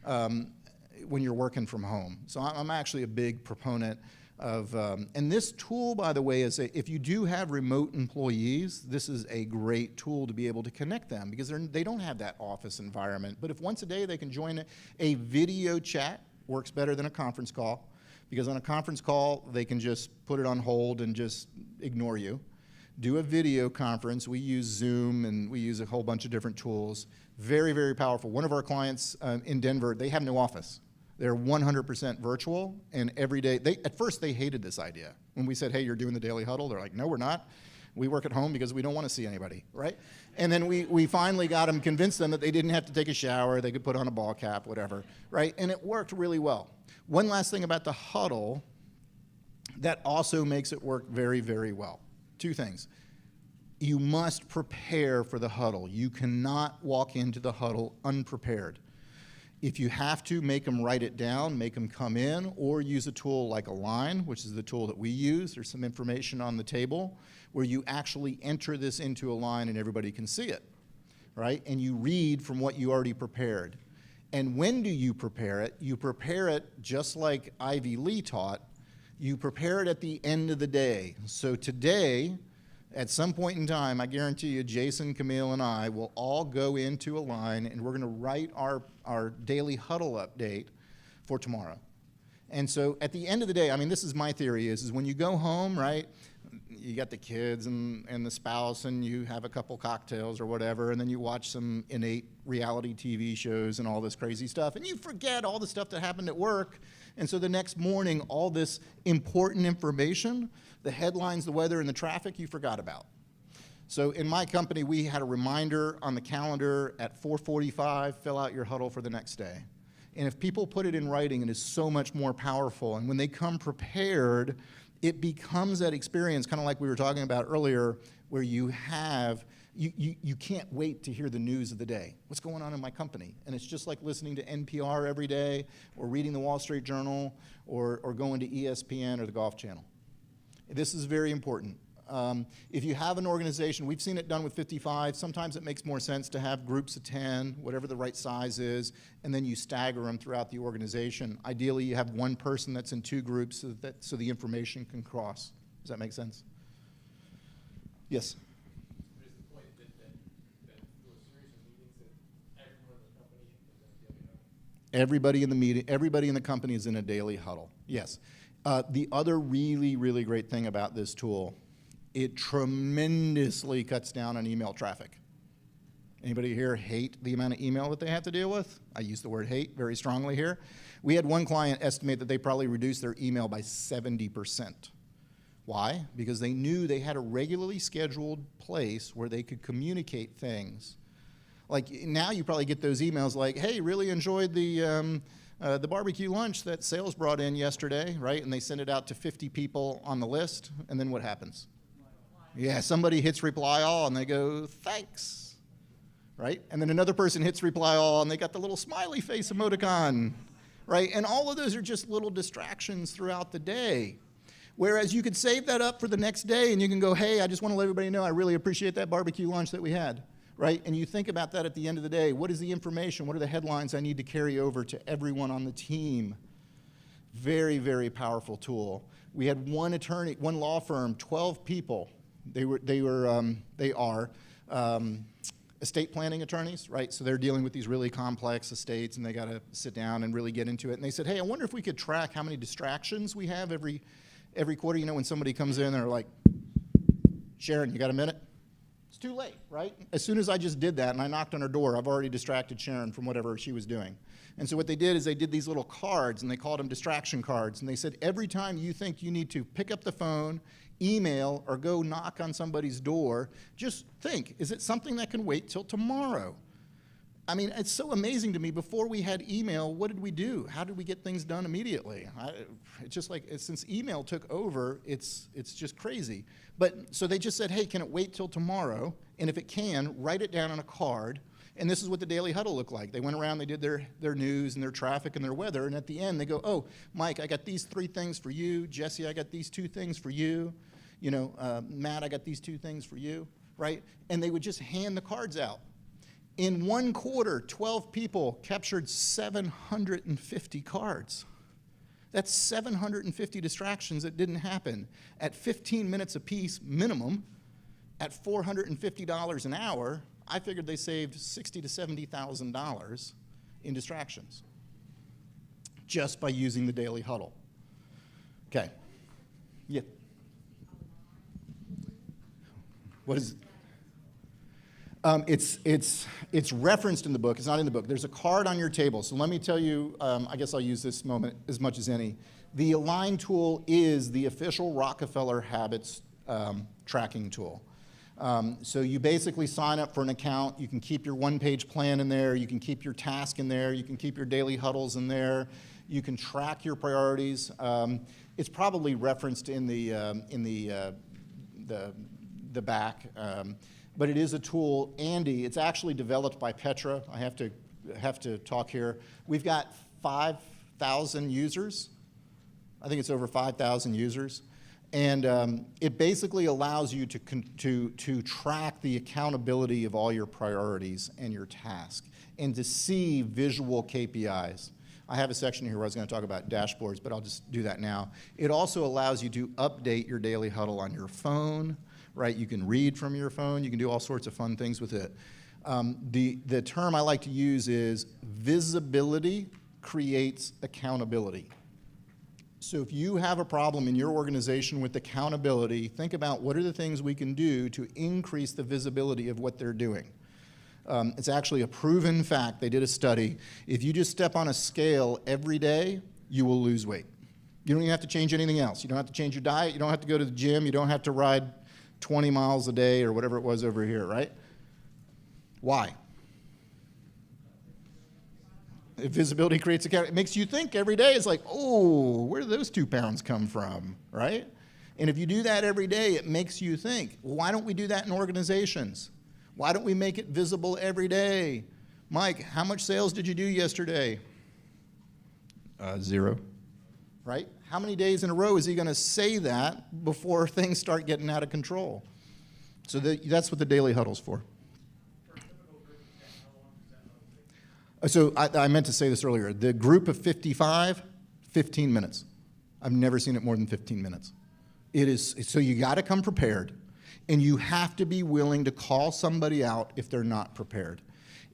when you're working from home. So I'm actually a big proponent of, and this tool, by the way, is if you do have remote employees, this is a great tool to be able to connect them because they don't have that office environment. But if once a day they can join a video chat, works better than a conference call, because on a conference call, they can just put it on hold and just ignore you. Do a video conference. We use Zoom and we use a whole bunch of different tools. Very, very powerful. One of our clients in Denver, they have no office. They're 100% virtual, and every day, at first they hated this idea. When we said, hey, you're doing the Daily Huddle, they're like, no, we're not. We work at home because we don't want to see anybody, right? And then we finally got them, convinced them that they didn't have to take a shower, they could put on a ball cap, whatever, right? And it worked really well. One last thing about the Huddle that also makes it work very, very well. 2 things. You must prepare for the Huddle. You cannot walk into the Huddle unprepared. If you have to, make them write it down, make them come in, or use a tool like Align, which is the tool that we use. There's some information on the table where you actually enter this into Align and everybody can see it, right? And you read from what you already prepared. And when do you prepare it? You prepare it just like Ivy Lee taught. You prepare it at the end of the day. So today, at some point in time, I guarantee you, Jason, Camille, and I will all go into Align, and we're going to write our daily huddle update for tomorrow. And so at the end of the day, I mean, this is my theory, is when you go home, right, you got the kids and the spouse, and you have a couple cocktails or whatever, and then you watch some innate reality TV shows and all this crazy stuff, and you forget all the stuff that happened at work. And so the next morning, all this important information, the headlines, the weather, and the traffic, you forgot about. So in my company, we had a reminder on the calendar at 4:45, fill out your huddle for the next day. And if people put it in writing, it is so much more powerful. And when they come prepared, it becomes that experience, kind of like we were talking about earlier, where you can't wait to hear the news of the day. What's going on in my company? And it's just like listening to NPR every day, or reading the Wall Street Journal, or going to ESPN or the Golf Channel. This is very important. If you have an organization, we've seen it done with 55. Sometimes it makes more sense to have groups of 10, whatever the right size is, and then you stagger them throughout the organization. Ideally, you have one person that's in 2 groups so the information can cross. Does that make sense? Yes? What is the point that through a series of meetings that everyone in the company is in a daily huddle? Everybody in the meeting, everybody in the company is in a daily huddle. Yes. The other really, really great thing about this tool, it tremendously cuts down on email traffic. Anybody here hate the amount of email that they have to deal with? I use the word hate very strongly here. We had one client estimate that they probably reduced their email by 70%. Why? Because they knew they had a regularly scheduled place where they could communicate things. Like now you probably get those emails like, hey, really enjoyed the barbecue lunch that sales brought in yesterday, right? And they send it out to 50 people on the list, and then what happens? Yeah, somebody hits reply all, and they go, thanks, right? And then another person hits reply all, and they got the little smiley face emoticon, right? And all of those are just little distractions throughout the day. Whereas you could save that up for the next day, and you can go, hey, I just want to let everybody know I really appreciate that barbecue lunch that we had, right? And you think about that at the end of the day. What is the information? What are the headlines I need to carry over to everyone on the team? Very, very powerful tool. We had one attorney, one law firm, 12 people. They are estate planning attorneys, right? So they're dealing with these really complex estates, and they got to sit down and really get into it. And they said, hey, I wonder if we could track how many distractions we have every quarter. You know, when somebody comes in, they're like, Sharon, you got a minute? It's too late, right? As soon as I just did that and I knocked on her door, I've already distracted Sharon from whatever she was doing. And so what they did is they did these little cards, and they called them distraction cards. And they said, every time you think you need to pick up the phone, email, or go knock on somebody's door, just think, is it something that can wait till tomorrow? I mean, it's so amazing to me. Before we had email, what did we do? How did we get things done immediately? It's just like, since email took over, it's just crazy. But so they just said, hey, can it wait till tomorrow? And if it can, write it down on a card. And this is what the Daily Huddle looked like. They went around, they did their news and their traffic and their weather, and at the end they go, oh, Mike, I got these 3 things for you. Jesse, I got these 2 things for you. You know, Matt, I got these 2 things for you, right? And they would just hand the cards out. In 1 quarter, 12 people captured 750 cards. That's 750 distractions that didn't happen at 15 minutes apiece minimum, at $450 an hour. I figured they saved $60,000 to $70,000 in distractions just by using the Daily Huddle. Okay. Yeah. What is it? It's referenced in the book. It's not in the book. There's a card on your table. So let me tell you, I guess I'll use this moment as much as any. The Align tool is the official Rockefeller Habits tracking tool. So you basically sign up for an account. You can keep your one-page plan in there. You can keep your task in there. You can keep your daily huddles in there. You can track your priorities. It's probably referenced in the back, but it is a tool. Andy, it's actually developed by Petra. I have to talk here. We've got 5,000 users. I think it's over 5,000 users. And it basically allows you to track the accountability of all your priorities and your task, and to see visual KPIs. I have a section here where I was going to talk about dashboards, but I'll just do that now. It also allows you to update your Daily Huddle on your phone, right? You can read from your phone. You can do all sorts of fun things with it. The term I like to use is visibility creates accountability. So if you have a problem in your organization with accountability, think about what are the things we can do to increase the visibility of what they're doing. It's actually a proven fact. They did a study. If you just step on a scale every day, you will lose weight. You don't even have to change anything else. You don't have to change your diet. You don't have to go to the gym. You don't have to ride 20 miles a day or whatever it was over here, right? Why? If visibility creates accountability, it makes you think every day. It's like, oh, where did those 2 pounds come from, right? And if you do that every day, it makes you think. Well, why don't we do that in organizations? Why don't we make it visible every day? Mike, how much sales did you do yesterday? 0. Right? How many days in a row is he going to say that before things start getting out of control? So that's what the Daily Huddle's for. So I meant to say this earlier. The group of 55, 15 minutes. I've never seen it more than 15 minutes. So you got to come prepared, and you have to be willing to call somebody out if they're not prepared.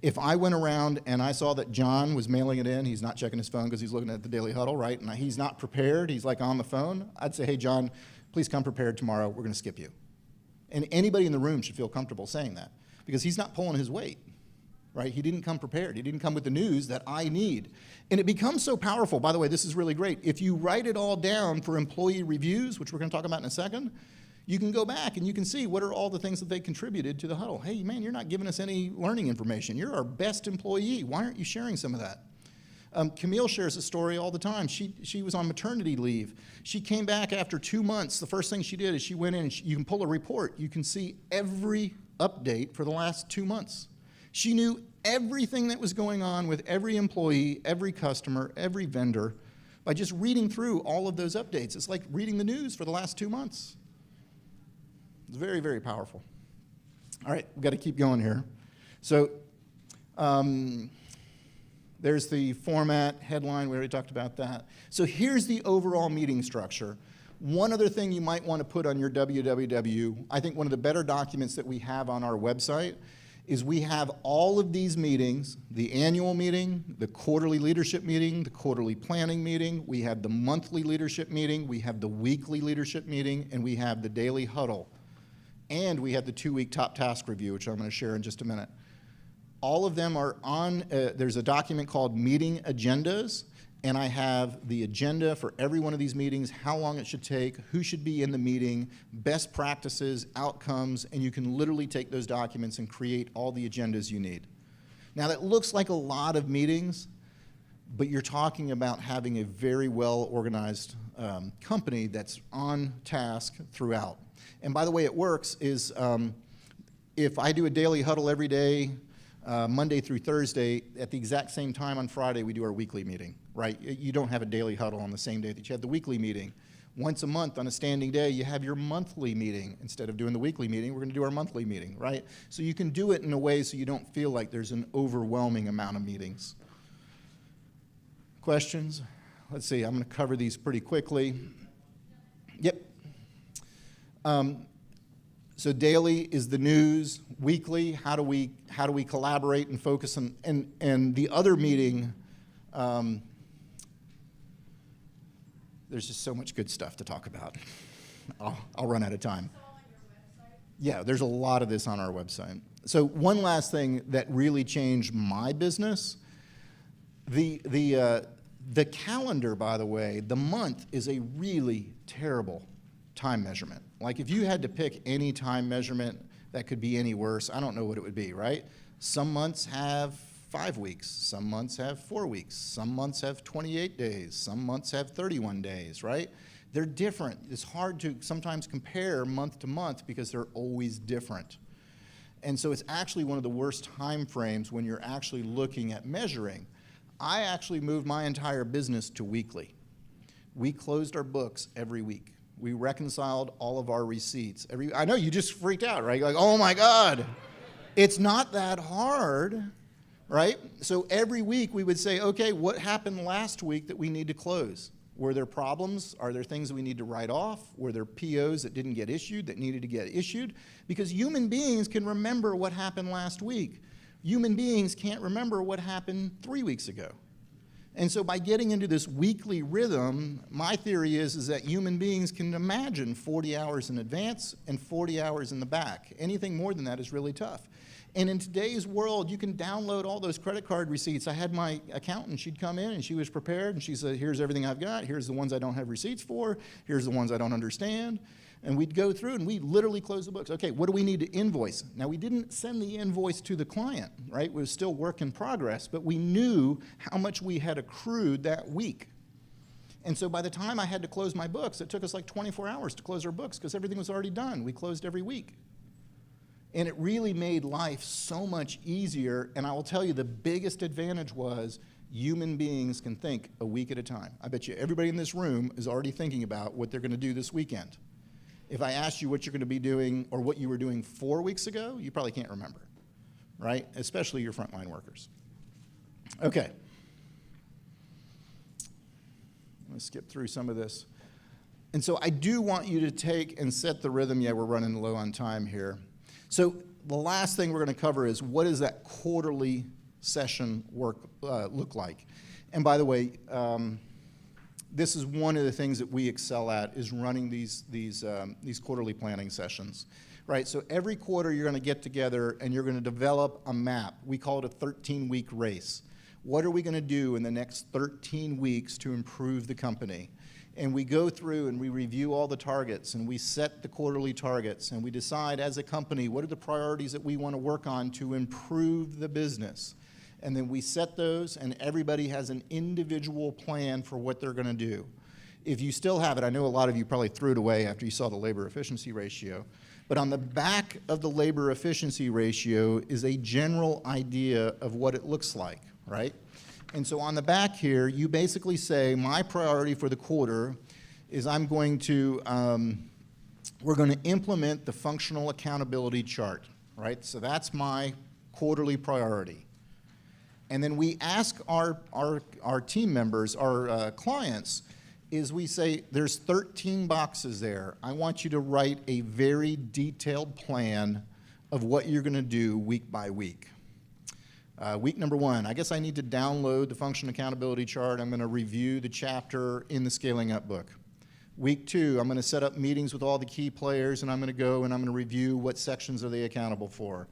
If I went around and I saw that John was mailing it in, he's not checking his phone because he's looking at the Daily Huddle, right? And he's not prepared, he's like on the phone, I'd say, hey, John, please come prepared tomorrow. We're going to skip you. And anybody in the room should feel comfortable saying that because he's not pulling his weight. Right? He didn't come prepared. He didn't come with the news that I need. And it becomes so powerful. By the way, this is really great. If you write it all down for employee reviews, which we're going to talk about in a second, you can go back and you can see what are all the things that they contributed to the huddle. Hey, man, you're not giving us any learning information. You're our best employee. Why aren't you sharing some of that? Camille shares a story all the time. She was on maternity leave. She came back after 2 months. The first thing she did is she went in and you can pull a report. You can see every update for the last 2 months. She knew everything that was going on with every employee, every customer, every vendor by just reading through all of those updates. It's like reading the news for the last 2 months. It's very, very powerful. All right, we've got to keep going here. So there's the format, headline, we already talked about that. So here's the overall meeting structure. One other thing you might want to put on your WWW, I think one of the better documents that we have on our website is we have all of these meetings, the annual meeting, the quarterly leadership meeting, the quarterly planning meeting, we have the monthly leadership meeting, we have the weekly leadership meeting, and we have the daily huddle. And we have the 2-week top task review, which I'm going to share in just a minute. All of them are on, there's a document called Meeting Agendas, and I have the agenda for every one of these meetings, how long it should take, who should be in the meeting, best practices, outcomes, and you can literally take those documents and create all the agendas you need. Now that looks like a lot of meetings, but you're talking about having a very well-organized company that's on task throughout. And by the way it works is if I do a daily huddle every day, Monday through Thursday, at the exact same time on Friday, we do our weekly meeting, right? You don't have a daily huddle on the same day that you have the weekly meeting. Once a month on a standing day, you have your monthly meeting. Instead of doing the weekly meeting, we're going to do our monthly meeting, right? So you can do it in a way so you don't feel like there's an overwhelming amount of meetings. Questions? Let's see, I'm going to cover these pretty quickly. Yep. So daily is the news. Weekly, how do we collaborate and focus on, and the other meeting, there's just so much good stuff to talk about. I'll run out of time. Yeah, there's a lot of this on our website. So one last thing that really changed my business, the calendar, by the way, the month is a really terrible time measurement. Like if you had to pick any time measurement that could be any worse, I don't know what it would be, right? Some months have 5 weeks, some months have 4 weeks, some months have 28 days, some months have 31 days, right? They're different. It's hard to sometimes compare month to month because they're always different. And so it's actually one of the worst time frames when you're actually looking at measuring. I actually moved my entire business to weekly. We closed our books every week. We reconciled all of our receipts. I know you just freaked out, right? You're like, oh my God. It's not that hard, right? So every week we would say, okay, what happened last week that we need to close? Were there problems? Are there things that we need to write off? Were there POs that didn't get issued that needed to get issued? Because human beings can remember what happened last week. Human beings can't remember what happened 3 weeks ago. And so by getting into this weekly rhythm, my theory is that human beings can imagine 40 hours in advance and 40 hours in the back. Anything more than that is really tough. And in today's world, you can download all those credit card receipts. I had my accountant, she'd come in and she was prepared and she said, here's everything I've got, here's the ones I don't have receipts for, here's the ones I don't understand. And we'd go through and we literally close the books. Okay, what do we need to invoice? Now we didn't send the invoice to the client, right? It was still work in progress, but we knew how much we had accrued that week. And so by the time I had to close my books, it took us like 24 hours to close our books because everything was already done. We closed every week. And it really made life so much easier. And I will tell you the biggest advantage was human beings can think a week at a time. I bet you everybody in this room is already thinking about what they're going to do this weekend. If I asked you what you're going to be doing or what you were doing 4 weeks ago, you probably can't remember, right? Especially your frontline workers. Okay. Let's skip through some of this. And so I do want you to take and set the rhythm. Yeah, we're running low on time here. So the last thing we're going to cover is what does that quarterly session work look like? And by the way, this is one of the things that we excel at is running these quarterly planning sessions, right? So every quarter you're going to get together and you're going to develop a map. We call it a 13-week race. What are we going to do in the next 13 weeks to improve the company? And we go through and we review all the targets and we set the quarterly targets and we decide as a company what are the priorities that we want to work on to improve the business. And then we set those and everybody has an individual plan for what they're going to do. If you still have it, I know a lot of you probably threw it away after you saw the labor efficiency ratio, but on the back of the labor efficiency ratio is a general idea of what it looks like, right? And so on the back here, you basically say, my priority for the quarter is we're going to implement the functional accountability chart, right? So that's my quarterly priority. And then we ask our team members, our clients, is we say, there's 13 boxes there. I want you to write a very detailed plan of what you're going to do week by week. Week number 1, I guess I need to download the function accountability chart. I'm going to review the chapter in the Scaling Up book. Week 2, I'm going to set up meetings with all the key players, and I'm going to go and I'm going to review what sections are they accountable for.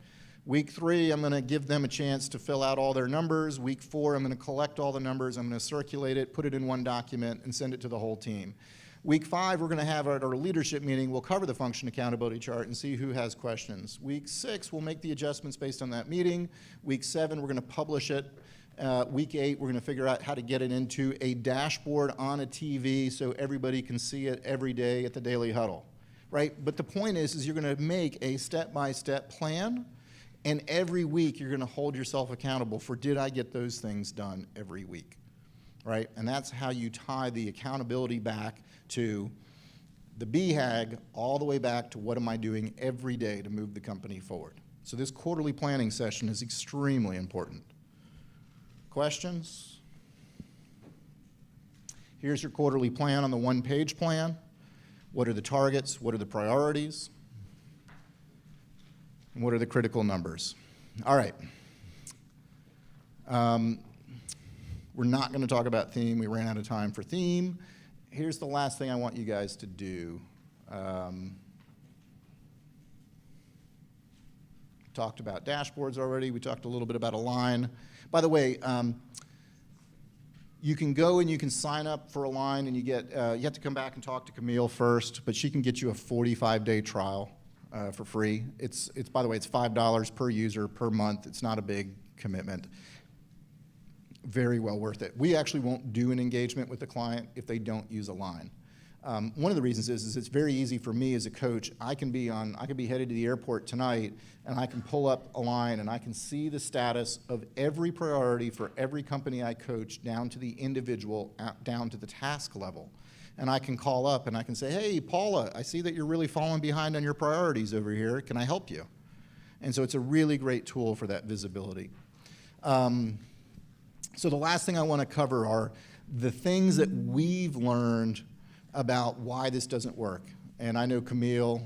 Week 3, I'm going to give them a chance to fill out all their numbers. Week 4, I'm going to collect all the numbers. I'm going to circulate it, put it in one document, and send it to the whole team. Week 5, we're going to have at our leadership meeting, we'll cover the function accountability chart and see who has questions. Week 6, we'll make the adjustments based on that meeting. Week 7, we're going to publish it. Week 8, we're going to figure out how to get it into a dashboard on a TV so everybody can see it every day at the Daily Huddle, right? But the point is you're going to make a step-by-step plan, and every week you're going to hold yourself accountable for, did I get those things done every week, right? And that's how you tie the accountability back to the BHAG all the way back to what am I doing every day to move the company forward. So this quarterly planning session is extremely important. Questions? Here's your quarterly plan on the one-page plan. What are the targets? What are the priorities? And what are the critical numbers? All right. We're not going to talk about theme. We ran out of time for theme. Here's the last thing I want you guys to do. Talked about dashboards already. We talked a little bit about Align. By the way, you can go and you can sign up for Align, and you get you have to come back and talk to Camille first, but she can get you a 45-day trial for free. It's by the way, it's $5 per user per month. It's not a big commitment. Very well worth it. We actually won't do an engagement with the client if they don't use Align. One of the reasons is it's very easy for me as a coach. I can be headed to the airport tonight, and I can pull up Align, and I can see the status of every priority for every company I coach, down to the individual, down to the task level. And I can call up and I can say, hey, Paula, I see that you're really falling behind on your priorities over here. Can I help you? And so it's a really great tool for that visibility. So the last thing I want to cover are the things that we've learned about why this doesn't work. And I know Camille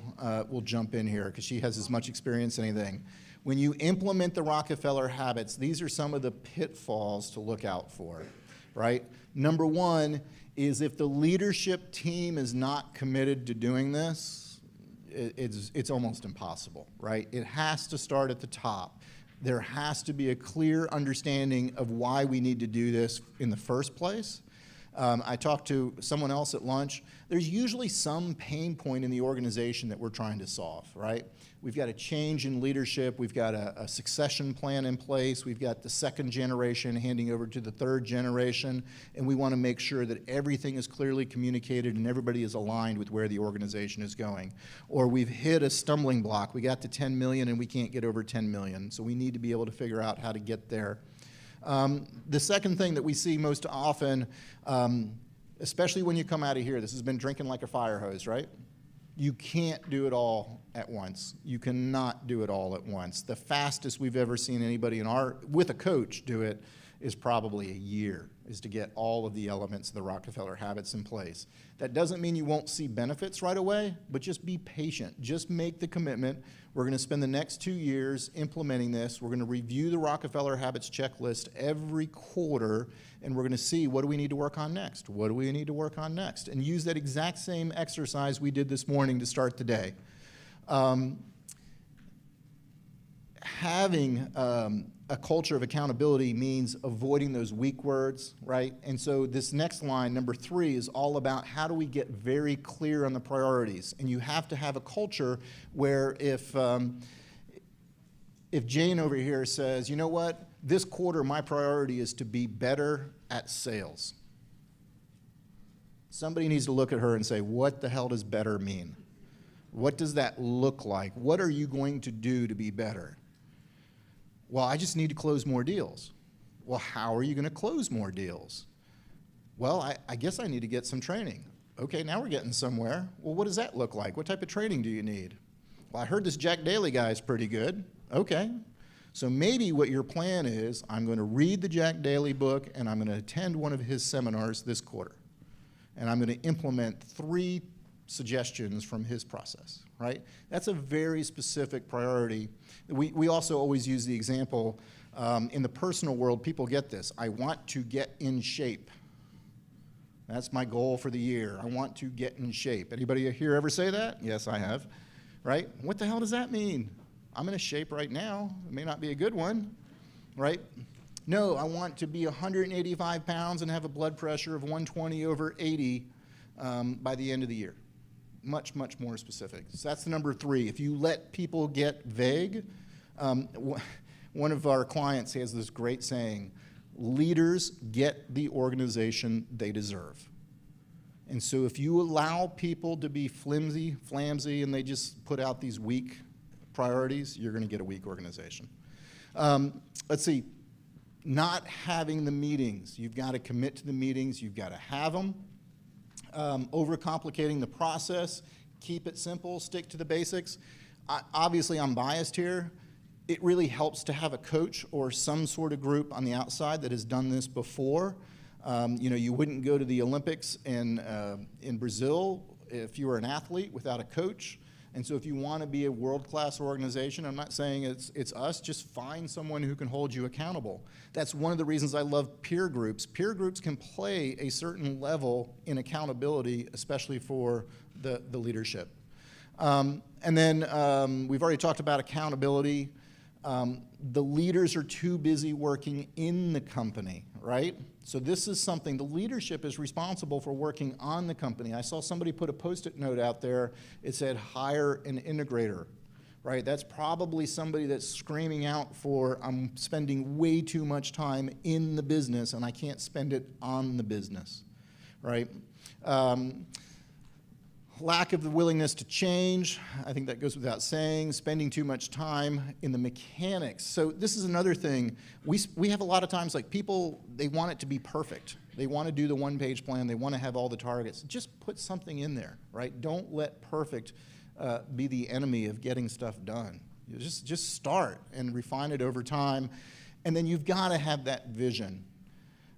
will jump in here because she has as much experience as anything. When you implement the Rockefeller habits, these are some of the pitfalls to look out for, right? Number 1 is if the leadership team is not committed to doing this, it's almost impossible, right? It has to start at the top. There has to be a clear understanding of why we need to do this in the first place. I talked to someone else at lunch. There's usually some pain point in the organization that we're trying to solve, right? We've got a change in leadership. We've got a succession plan in place. We've got the second generation handing over to the third generation, and we want to make sure that everything is clearly communicated and everybody is aligned with where the organization is going. Or we've hit a stumbling block. We got to 10 million and we can't get over 10 million, so we need to be able to figure out how to get there. The second thing that we see most often, especially when you come out of here, this has been drinking like a fire hose, right? You can't do it all at once. You cannot do it all at once. The fastest we've ever seen anybody with a coach do it is probably a year, is to get all of the elements of the Rockefeller habits in place. That doesn't mean you won't see benefits right away, but just be patient. Just make the commitment. We're going to spend the next 2 years implementing this. We're going to review the Rockefeller habits checklist every quarter, and we're going to see, what do we need to work on next? What do we need to work on next? And use that exact same exercise we did this morning to start the day. Having a culture of accountability means avoiding those weak words, right? And so this next line, number 3, is all about how do we get very clear on the priorities. And you have to have a culture where if Jane over here says, you know what, this quarter my priority is to be better at sales. Somebody needs to look at her and say, what the hell does better mean? What does that look like? What are you going to do to be better? Well, I just need to close more deals. Well, how are you going to close more deals? Well, I guess I need to get some training. Okay, now we're getting somewhere. Well, what does that look like? What type of training do you need? Well, I heard this Jack Daly guy is pretty good. Okay, so maybe what your plan is, I'm going to read the Jack Daly book and I'm going to attend one of his seminars this quarter. And I'm going to implement 3 suggestions from his process, right? That's a very specific priority. We also always use the example, in the personal world, people get this. I want to get in shape. That's my goal for the year. I want to get in shape. Anybody here ever say that? Yes, I have, right? What the hell does that mean? I'm in a shape right now. It may not be a good one, right? No, I want to be 185 pounds and have a blood pressure of 120/80 by the end of the year. Much, much more specific. So that's the number 3. If you let people get vague, one of our clients has this great saying, leaders get the organization they deserve. And so if you allow people to be flimsy, and they just put out these weak priorities, you're going to get a weak organization. Let's see, not having the meetings. You've got to commit to the meetings. You've got to have them. Overcomplicating the process. Keep it simple. Stick to the basics. Obviously, I'm biased here. It really helps to have a coach or some sort of group on the outside that has done this before. You wouldn't go to the Olympics in Brazil if you were an athlete without a coach. And so if you want to be a world-class organization, I'm not saying it's us, just find someone who can hold you accountable. That's one of the reasons I love peer groups. Peer groups can play a certain level in accountability, especially for the leadership. And then we've already talked about accountability. The leaders are too busy working in the company, right? So this is something, the leadership is responsible for working on the company. I saw somebody put a Post-it note out there. It said, hire an integrator, right? That's probably somebody that's screaming out for, I'm spending way too much time in the business and I can't spend it on the business, right? Lack of the willingness to change, I think that goes without saying. Spending too much time in the mechanics. So this is another thing. We have a lot of times, like people, they want it to be perfect. They want to do the one-page plan. They want to have all the targets. Just put something in there, right? Don't let perfect be the enemy of getting stuff done. You just start and refine it over time. And then you've got to have that vision.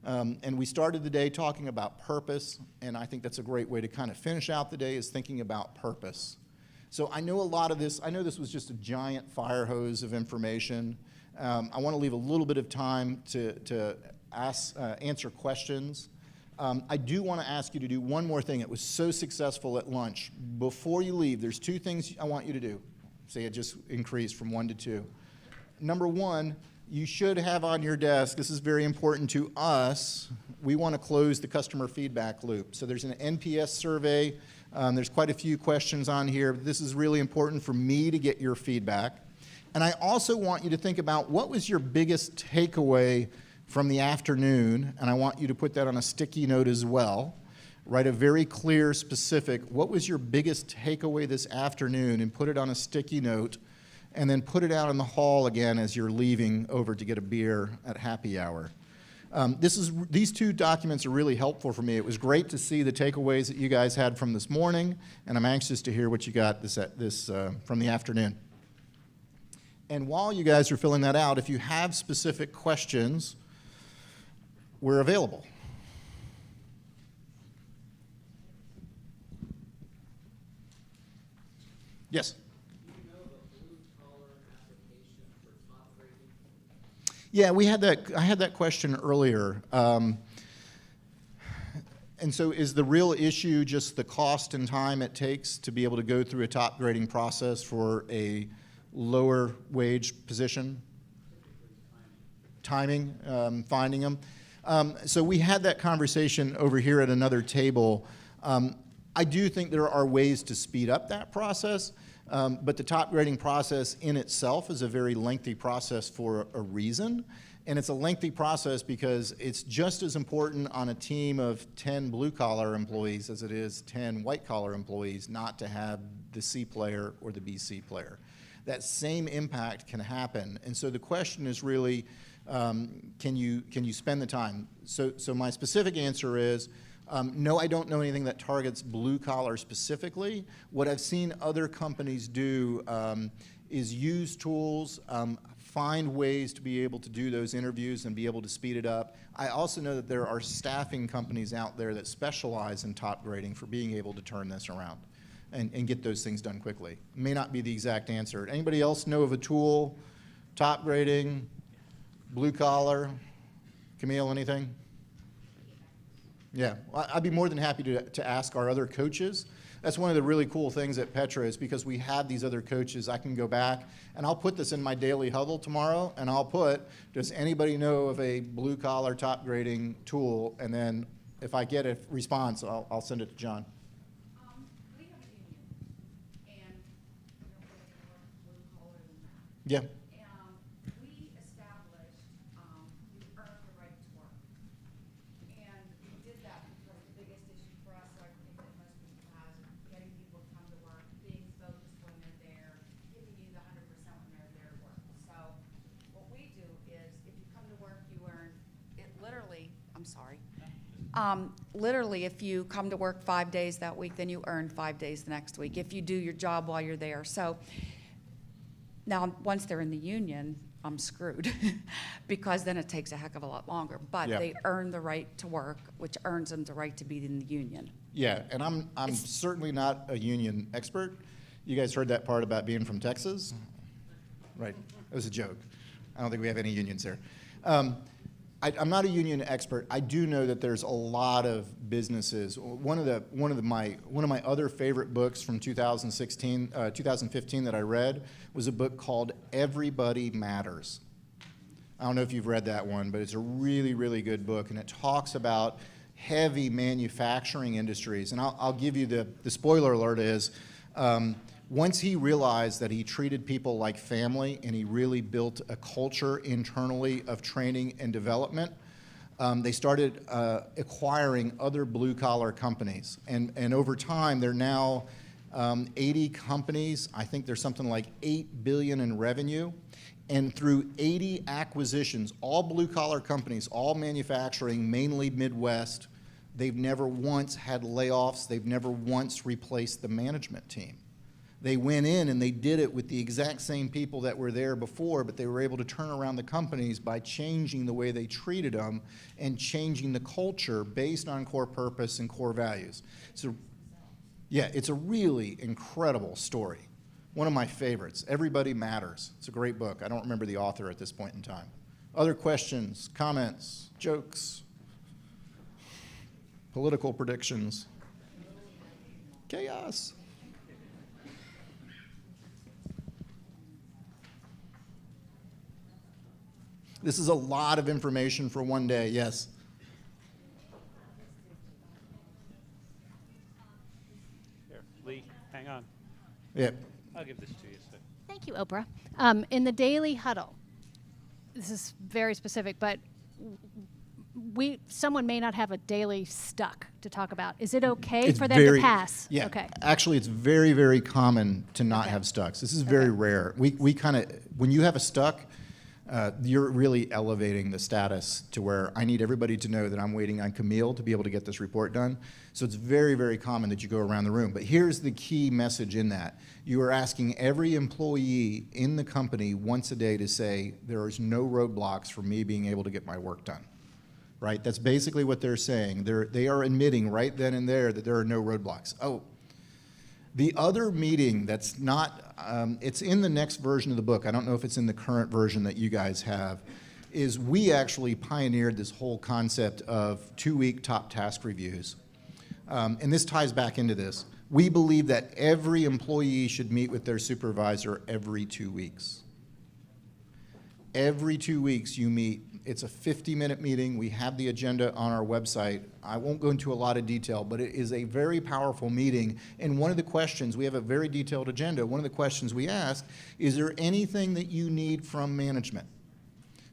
And we started the day talking about purpose, and I think that's a great way to kind of finish out the day is thinking about purpose. So I know a lot of this, I know this was just a giant fire hose of information. I want to leave a little bit of time to answer questions. I do want to ask you to do one more thing. It was so successful at lunch. Before you leave, there's 2 things I want you to do. Say it just increased from 1 to 2. Number 1, you should have on your desk, this is very important to us, we want to close the customer feedback loop. So there's an NPS survey. There's quite a few questions on here. This is really important for me to get your feedback. And I also want you to think about what was your biggest takeaway from the afternoon, and I want you to put that on a sticky note as well. Write a very clear, specific, what was your biggest takeaway this afternoon, and put it on a sticky note. And then put it out in the hall again as you're leaving over to get a beer at happy hour. These 2 documents are really helpful for me. It was great to see the takeaways that you guys had from this morning, and I'm anxious to hear what you got from the afternoon. And while you guys are filling that out, if you have specific questions, we're available. Yes? Yeah, we had that. I had that question earlier. And so is the real issue just the cost and time it takes to be able to go through a top grading process for a lower wage position? Timing, finding them. So we had that conversation over here at another table. I do think there are ways to speed up that process. But the top grading process in itself is a very lengthy process for a reason. And it's a lengthy process because it's just as important on a team of 10 blue-collar employees as it is 10 white-collar employees not to have the C player or the BC player. That same impact can happen. And so the question is really, can you spend the time? So my specific answer is, no, I don't know anything that targets blue collar specifically. What I've seen other companies do is use tools, find ways to be able to do those interviews and be able to speed it up. I also know that there are staffing companies out there that specialize in top grading for being able to turn this around. and get those things done quickly. May not be the exact answer. Anybody else know of a tool, top grading, blue collar? Camille, anything? Yeah, I'd be more than happy to ask our other coaches. That's one of the really cool things at Petra is because we have these other coaches, I can go back, and I'll put this in my daily huddle tomorrow, and I'll put, does anybody know of a blue-collar top grading tool? And then if I get a response, I'll send it to John. We have a union, and we don't really work blue collar than that. Yeah. We established, you earn the right to work. And we did that because the biggest issue for us, so I think that most people have, getting people to come to work, being focused when they're there, giving you the 100% when they're there to work. So what we do is, if you come to work, you earn, it literally, I'm sorry. Literally, if you come to work 5 days that week, then you earn 5 days the next week, if you do your job while you're there. So now, once they're in the union, I'm screwed because then it takes a heck of a lot longer. But Yeah. they earn the right to work, which earns them the right to be in the union. Yeah, and I'm certainly not a union expert. You guys heard that part about being from Texas? Right, it was a joke. I don't think we have any unions here. I'm not a union expert. I do know that there's a lot of businesses. One of my other favorite books from 2015 that I read was a book called Everybody Matters. I don't know if you've read that one, but it's a really, really good book, and it talks about heavy manufacturing industries. And I'll give you the spoiler alert is, once he realized that he treated people like family and he really built a culture internally of training and development, they started acquiring other blue-collar companies. And over time, they're now 80 companies. I think there's something like $8 billion in revenue. And through 80 acquisitions, all blue-collar companies, all manufacturing, mainly Midwest, they've never once had layoffs. They've never once replaced the management team. They went in and they did it with the exact same people that were there before, but they were able to turn around the companies by changing the way they treated them and changing the culture based on core purpose and core values. So, yeah, it's a really incredible story. One of my favorites. Everybody Matters. It's a great book. I don't remember the author at this point in time. Other questions, comments, jokes, political predictions? Chaos. This is a lot of information for one day, yes. Here, Lee, hang on. Yeah. I'll give this to you, sir. Thank you, Oprah. In the Daily Huddle, this is very specific, but someone may not have a daily stuck to talk about. Is it okay It's for them very- to pass? Yeah. Okay. Actually, it's very, very common to not Okay. have stucks. This is very rare. We kind of, when you have a stuck, you're really elevating the status to where I need everybody to know that I'm waiting on Camille to be able to get this report done. So it's very, very common that you go around the room. But here's the key message in that. You are asking every employee in the company once a day to say, there is no roadblocks for me being able to get my work done. Right? That's basically what they're saying. They are admitting right then and there that there are no roadblocks. Oh, the other meeting that's not, it's in the next version of the book. I don't know if it's in the current version that you guys have, is we actually pioneered this whole concept of 2-week top task reviews. And this ties back into this. We believe that every employee should meet with their supervisor every 2 weeks. Every 2 weeks you meet. It's a 50-minute meeting. We have the agenda on our website. I won't go into a lot of detail, but it is a very powerful meeting. And one of the questions, we have a very detailed agenda. One of the questions we ask, is there anything that you need from management?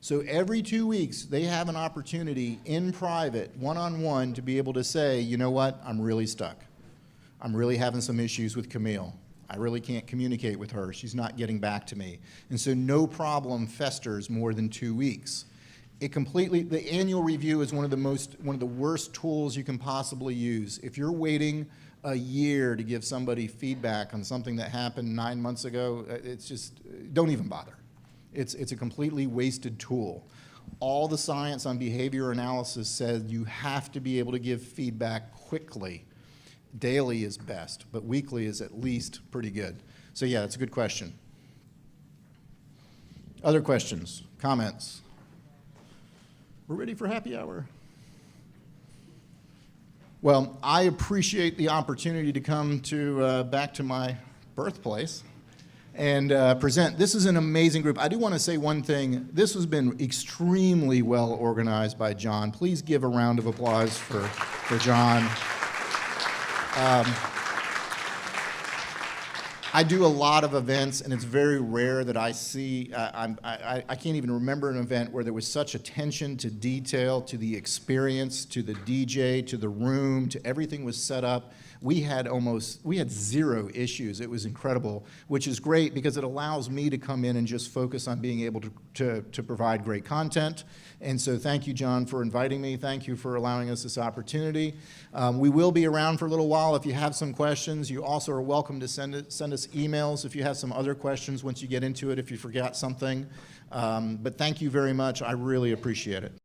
So every 2 weeks, they have an opportunity in private, one-on-one, to be able to say, you know what, I'm really stuck. I'm really having some issues with Camille. I really can't communicate with her. She's not getting back to me. And so no problem festers more than 2 weeks. The annual review is one of the worst tools you can possibly use. If you're waiting a year to give somebody feedback on something that happened 9 months ago, it's just, don't even bother. It's a completely wasted tool. All the science on behavior analysis says you have to be able to give feedback quickly. daily is best, but weekly is at least pretty good. So yeah, that's a good question. Other questions, comments? We're ready for happy hour. Well, I appreciate the opportunity to come to back to my birthplace and present. This is an amazing group. I do want to say one thing. This has been extremely well organized by John. Please give a round of applause for John. I do a lot of events, and it's very rare that I see, I can't even remember an event where there was such attention to detail, to the experience, to the DJ, to the room, to everything was set up. We had zero issues. It was incredible, which is great because it allows me to come in and just focus on being able to provide great content. And so thank you, John, for inviting me. Thank you for allowing us this opportunity. We will be around for a little while. If you have some questions, you also are welcome to send us emails if you have some other questions once you get into it, if you forgot something. But thank you very much. I really appreciate it.